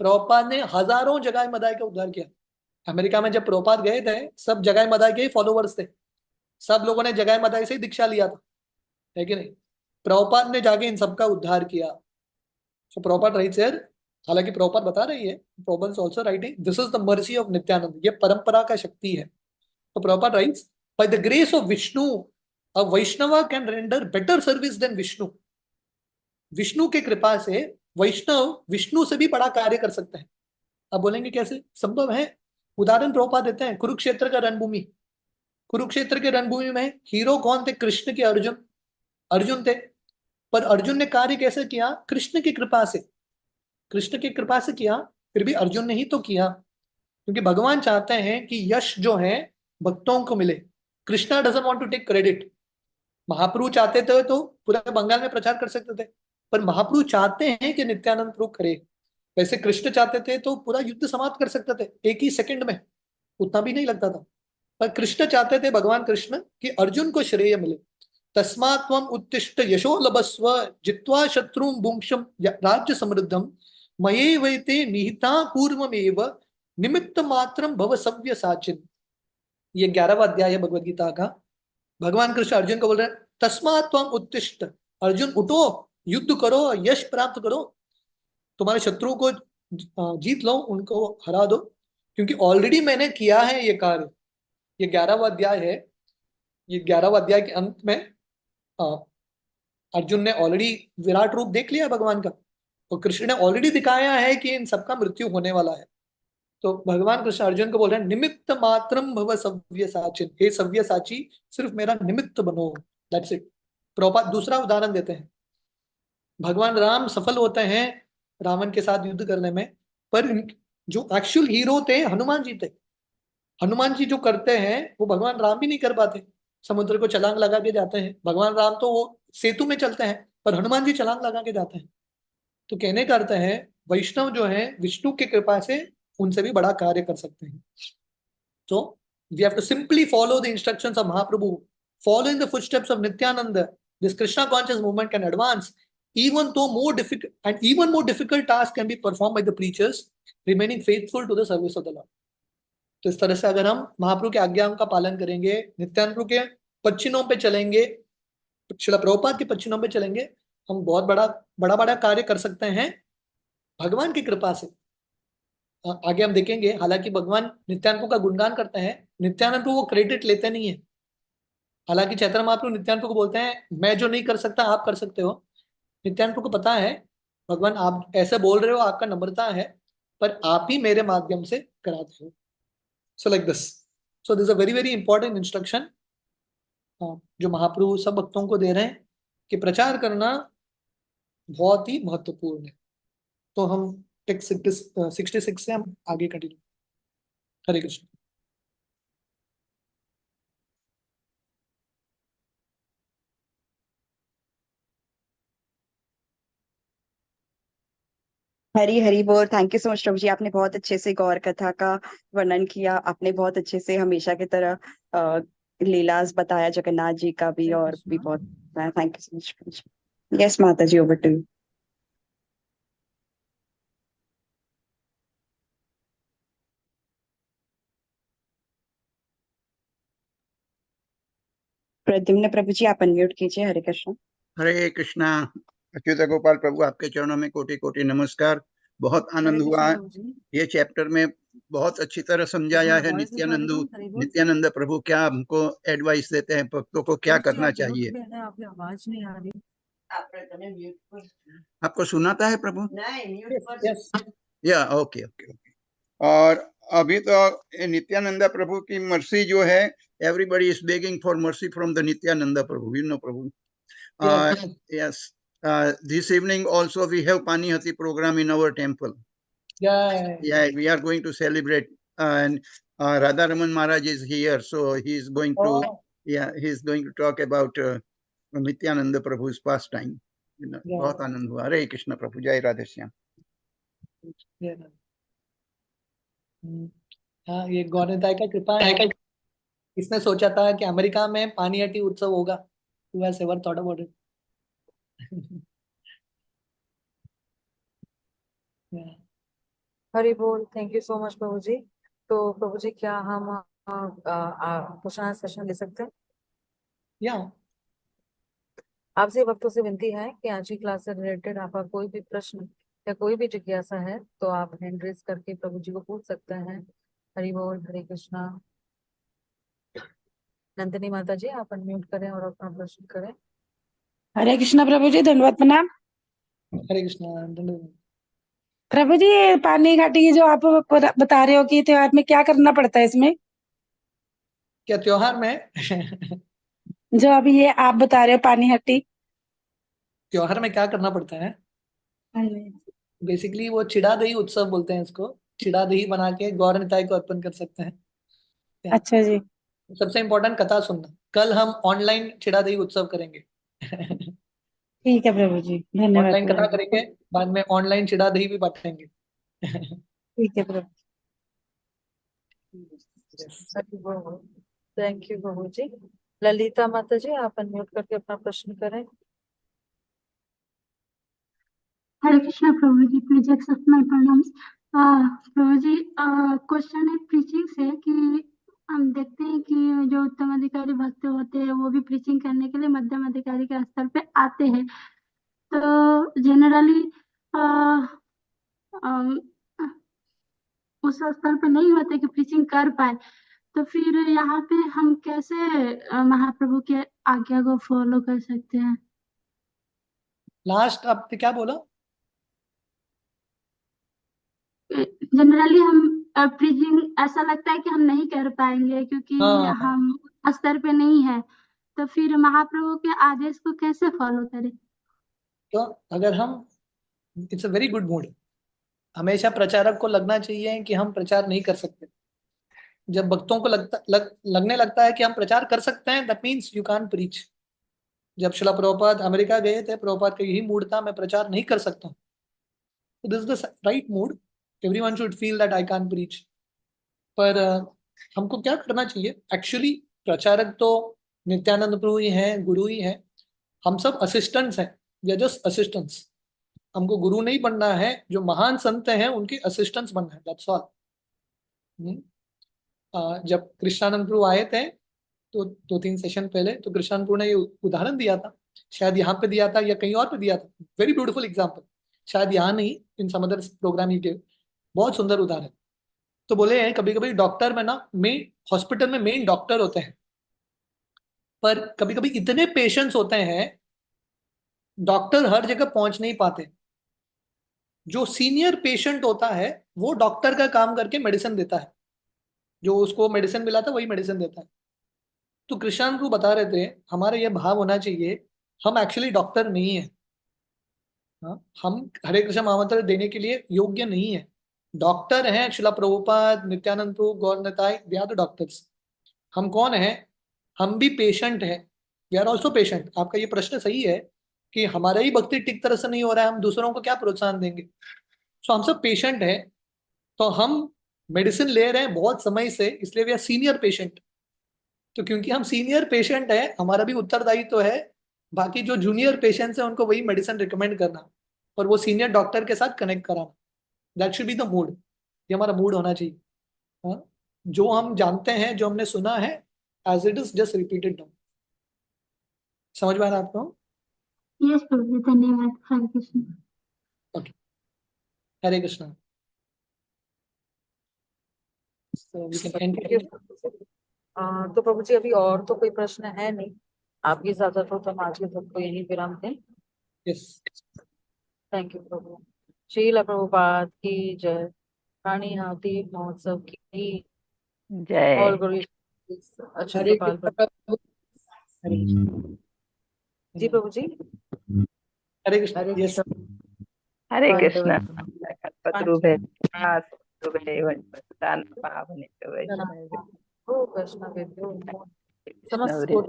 S1: प्रभुपाद ने हजारों जगाई मदाई का उद्धार किया। अमेरिका में जब प्रभुपाद गए थे, सब जगाई मदाई के ही फॉलोवर्स थे, सब लोगों ने जगाई मदाई से ही दीक्षा लिया था, है कि नहीं। प्रभुपाद ने जाके इन सबका उद्धार किया। सो प्रभुपाद राइट्स हियर, हालांकि प्रभुपाद बता रही है, Prabhupada is also writing, this is the mercy of Nityananda. ये परंपरा का शक्ति है। तो Prabhupada writes, by the grace of Vishnu a Vaishnava can render better service than Vishnu. Vishnu के कृपा से वैष्णव विष्णु से भी बड़ा कार्य कर सकते हैं। अब बोलेंगे कैसे संभव है? उदाहरण प्रभुपाद देते हैं, कुरुक्षेत्र का रणभूमि। कुरुक्षेत्र के रणभूमि में हीरो कौन थे? कृष्ण के अर्जुन थे। पर अर्जुन ने कार्य कैसे किया? कृष्ण की कृपा से, कृष्ण की कृपा से किया। फिर भी अर्जुन ने ही तो किया, क्योंकि भगवान चाहते हैं कि यश जो है भक्तों को मिले। Krishna doesn't want to take credit. Mahaprabhu चाहते थे तो पूरे बंगाल में प्रचार कर सकते थे, पर महाप्रभु चाहते हैं कि नित्यानंद प्रभु करे। वैसे कृष्ण चाहते थे तो पूरा युद्ध समाप्त कर सकते थे एक ही सेकंड में, उतना भी नहीं लगता था। पर कृष्ण चाहते थे, भगवान कृष्ण, कि अर्जुन को श्रेय मिले। तस्मात् त्वम् उत्तिष्ठ यशो लभस्व जित्वा शत्रुं भुंक्षम राज्य समृद्धम मये वैते निहिता पूर्वमेव निमित्त मात्रम भव सव्य साचिन। ये 11वां अध्याय है भगवद गीता का। भगवान कृष्ण अर्जुन को बोल रहे हैं, तस्मात् त्वम् उत्तिष्ठ, अर्जुन उठो, युद्ध करो, यश प्राप्त करो, तुम्हारे शत्रुओं को जीत लो, उनको हरा दो, क्योंकि ऑलरेडी मैंने किया है ये कार्य। ये 11वां अध्याय है। ये 11वां अध्याय के अंत में अर्जुन ने ऑलरेडी विराट रूप देख लिया भगवान का, और कृष्ण ने ऑलरेडी दिखाया है कि इन सबका मृत्यु होने वाला है। तो भगवान कृष्ण अर्जुन को बोल रहे हैं, निमित्त मात्रम भव सव्य साचिन, हे सव्य साची, सिर्फ मेरा निमित्त बनो, दैट्स इट। प्रभुपाद दूसरा उदाहरण देते हैं, भगवान राम सफल होते हैं रावण के साथ युद्ध करने में, पर जो एक्चुअल हीरो थे हनुमान जी थे। हनुमान जी जो करते हैं वो भगवान राम भी नहीं कर पाते। समुद्र को छलांग लगा के जाते हैं, भगवान राम तो वो सेतु में चलते हैं, पर हनुमान जी छलांग लगा के जाते हैं। तो कहने का अर्थ है, वैष्णव जो है विष्णु की कृपा से उनसे भी बड़ा कार्य कर सकते हैं। So we have to simply follow the instructions of Mahaprabhu, follow in the footsteps of Nityananda. This Krishna conscious movement can advance, even though even more difficult tasks can be performed by the preachers, remaining faithful to the service of the Lord. तो इस तरह से अगर हम महाप्रभु के आज्ञाओं का पालन करेंगे, नित्यानंद प्रभु के पच्चीनों पे चलेंगे, श्रील प्रभुपाद के पच्चीनों पे चलेंगे, हम बहुत बड़ा कार्य कर सकते हैं भगवान की कृपा से। आगे हम देखेंगे, हालांकि भगवान नित्यानंद प्रभु का गुणगान करते हैं, नित्यानंद प्रभु वो क्रेडिट लेते नहीं है। हालांकि चैतन्य महाप्रभु नित्यानंद प्रभु को बोलते हैं, मैं जो नहीं कर सकता आप कर सकते हो। नित्यानंद प्रभु को पता है भगवान आप ऐसे बोल रहे हो, आपका नम्रता है, पर आप ही मेरे माध्यम से कराते हो। So like this. So this a very very important instruction जो महाप्रभु सब भक्तों को दे रहे हैं कि प्रचार करना बहुत ही महत्वपूर्ण है। तो हम टेक्स्ट 66 से हम आगे कंटिन्यू। हरे कृष्ण।
S4: हरी हरी बोल। Thank you so much Prabhu जी, आपने बहुत अच्छे से गौर कथा का वर्णन किया। आपने बहुत अच्छे से हमेशा की तरह लीलास बताया, जगन्नाथ जी का भी, और भी बहुत। Thank you so much Prabhu ji. Yes Mata ji, over to you. Pradyumna Prabhu ji, आप अनम्यूट कीजिए। हरे कृष्ण।
S5: हरे कृष्णा। अच्युत गोपाल प्रभु, आपके चरणों में कोटि कोटि नमस्कार। बहुत आनंद हुआ। ये चैप्टर में बहुत अच्छी तरह समझाया है नित्यानंद प्रभु क्या हमको एडवाइस देते हैं, भक्तों को क्या करना चाहिए।
S3: आपकी आवाज नहीं आ रही।
S5: आपको सुनाता है प्रभु?
S1: यस
S5: या ओके ओके ओके। और अभी तो नित्यानंद प्रभु की मर्सी जो है, everybody is begging for mercy from the Nityanand Prabhu, you know Prabhu. Yes. This evening also we have Panihati program in our temple. Yeah, we are going to celebrate, and Radharaman Maharaj is here, so he is going to, he is going to talk about Nityananda Prabhu's pastime. You know, बहुत आनंद हुआ। हरे कृष्ण प्रभु, जय राधे श्याम।
S1: हाँ, ये गौरताई का कृपा है। इसने सोचा था कि अमेरिका में पानीहटी उत्सव होगा। वैसे ever thought about it?
S6: Hari बोल। Thank you so much Prabhu जी। तो प्रभु जी, क्या हम क्वेश्चन सेशन ले सकते हैं?
S1: या
S6: आपसे भक्तों से विनती है कि आज की क्लास से रिलेटेड आपका कोई भी प्रश्न या कोई भी जिज्ञासा है तो आप हैंड रेज करके प्रभु जी को पूछ सकते हैं। हरि बोल। हरे कृष्णा। नंदिनी माता जी, आप अनम्यूट करें और अपना प्रश्न करें।
S7: हरे कृष्णा प्रभु जी, धन्यवाद, प्रणाम।
S1: हरे कृष्णा। धन्यवाद।
S7: प्रभु जी, ये पानी घाटी की जो आप बता रहे हो कि त्योहार में क्या करना पड़ता है इसमें?
S1: क्या त्योहार में?
S7: जो अभी ये आप बता रहे हो पानी घाटी,
S1: त्योहार में क्या करना पड़ता है? बेसिकली वो चिड़ा दही उत्सव बोलते हैं इसको। चिड़ा दही बना के गौर निताई को अर्पण कर सकते हैं।
S7: अच्छा जी।
S1: सबसे इम्पोर्टेंट कथा सुनना। कल हम ऑनलाइन चिड़ा दही उत्सव करेंगे।
S7: ठीक है प्रभु जी, धन्यवाद
S1: ऑनलाइन कथा
S7: प्रभु।
S1: करेंगे, बाद में ऑनलाइन चिड़ा दही भी बांटेंगे।
S7: ठीक है प्रभु।
S6: Thank you Prabhu ji. ललिता माता जी, आप अनम्यूट करके अपना प्रश्न करें।
S8: Hare Krishna Prabhu ji, please accept my pranams. Prabhu ji, question है प्रीचिंग से कि हम देखते हैं कि जो उत्तम अधिकारी भक्त होते हैं वो भी प्रीचिंग करने के लिए मध्यम अधिकारी के स्तर पे आते हैं। तो जनरली उस स्तर पे नहीं होते कि प्रीचिंग कर पाए, तो फिर यहाँ पे हम कैसे महाप्रभु के आज्ञा को फॉलो कर सकते हैं?
S1: लास्ट आपने क्या बोला?
S8: जनरली हम प्रीचिंग ऐसा लगता है कि हम नहीं कर पाएंगे क्योंकि
S1: हाँ,
S8: हम स्तर पे नहीं है, तो फिर महाप्रभु के आदेश को कैसे फॉलो करें?
S1: तो अगर हम, it's a very good mood. हमेशा प्रचारक को लगना चाहिए कि हम प्रचार नहीं कर सकते। जब भक्तों को लगने लगता है कि हम प्रचार कर सकते हैं, that means you can't preach. जब शिला प्रभुपाद अमेरिका गए थे, प्रभुपाद का यही मूड था, मैं प्रचार नहीं कर सकता। This is the right mood. Everyone should feel that I can't preach. पर हमको क्या करना चाहिए? एक्चुअली प्रचारक तो नित्यानंद प्रभु ही हैं, गुरु ही हैं। हम सब असिस्टेंट्स हैं। We are just assistants. हमको गुरु नहीं बनना है, जो महान संत हैं उनके असिस्टेंट्स बनना है, दैट्स ऑल। जब कृष्णानंद प्रभु आए थे तो 2-3 सेशन पहले, तो कृष्णानंद प्रभु ने ये उदाहरण दिया था। शायद यहाँ पे दिया था या कहीं और पे दिया था। Very beautiful example. शायद यहाँ नहीं, इन सम अदर प्रोग्राम ही गए। बहुत सुंदर उदाहरण। तो बोले हैं कभी कभी डॉक्टर में ना, मेन हॉस्पिटल में मेन डॉक्टर होते हैं, पर कभी कभी इतने पेशेंट्स होते हैं, डॉक्टर हर जगह पहुंच नहीं पाते। जो सीनियर पेशेंट होता है वो डॉक्टर का काम करके मेडिसिन देता है, जो उसको मेडिसिन मिला था वही मेडिसिन देता है। तो कृष्णान को बता रहे थे हमारा ये भाव होना चाहिए, हम एक्चुअली डॉक्टर नहीं है। हाँ, हम हरे कृष्ण महामंत्र देने के लिए योग्य नहीं है। डॉक्टर हैं Shila Prabhupada, Nityananda Prabhu, Gaur Nitai, they are the doctors. हम कौन है? हम भी पेशेंट हैं, वी आर ऑल्सो पेशेंट। आपका ये प्रश्न सही है कि हमारा ही भक्ति ठीक तरह से नहीं हो रहा है, हम दूसरों को क्या प्रोत्साहन देंगे? सो हम सब पेशेंट हैं, तो हम मेडिसिन ले रहे हैं बहुत समय से, इसलिए वी आर सीनियर पेशेंट। तो क्योंकि हम सीनियर पेशेंट है, हमारा भी उत्तरदायित्व है बाकी जो जूनियर पेशेंट्स हैं उनको वही मेडिसिन रिकमेंड करना और वो सीनियर डॉक्टर के साथ कनेक्ट कराना। That should be the mood, ये हमारा मूड होना चाहिए। हाँ? जो हम जानते हैं, जो हमने सुना है, as it is just repeated down. समझ में आ रहा है आपको?
S8: यस प्रभु जी, धन्यवाद। Hare Krishna.
S1: Okay, Hare Krishna. So we can end
S6: Thank you. तो प्रभु जी अभी और तो कोई प्रश्न है नहीं, आपकी इजाजत हो तो हम आज के सत्र को यहीं विराम दें।
S1: yes.
S6: थैंक यू प्रभु। श्रील प्रभुपाद की जय। रानी हाथी महोत्सव की
S9: जय।
S6: और गुरु अच्छा
S1: हरे
S6: गोपाल
S1: कृष्णा
S6: प्रभु।
S1: हरे कृष्णा।
S6: जी प्रभु जी।
S1: हरे कृष्णा।
S6: हरे
S1: यस।
S6: कृष्ण।
S9: हरे
S6: पांडव
S9: कृष्ण।
S6: पांडव हो कृष्ण विद्यो समस्त
S9: कृष्ण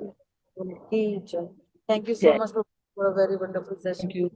S6: कोटि की जय। थैंक यू सो
S9: जय।
S6: Much for a very wonderful session.
S1: Thank you.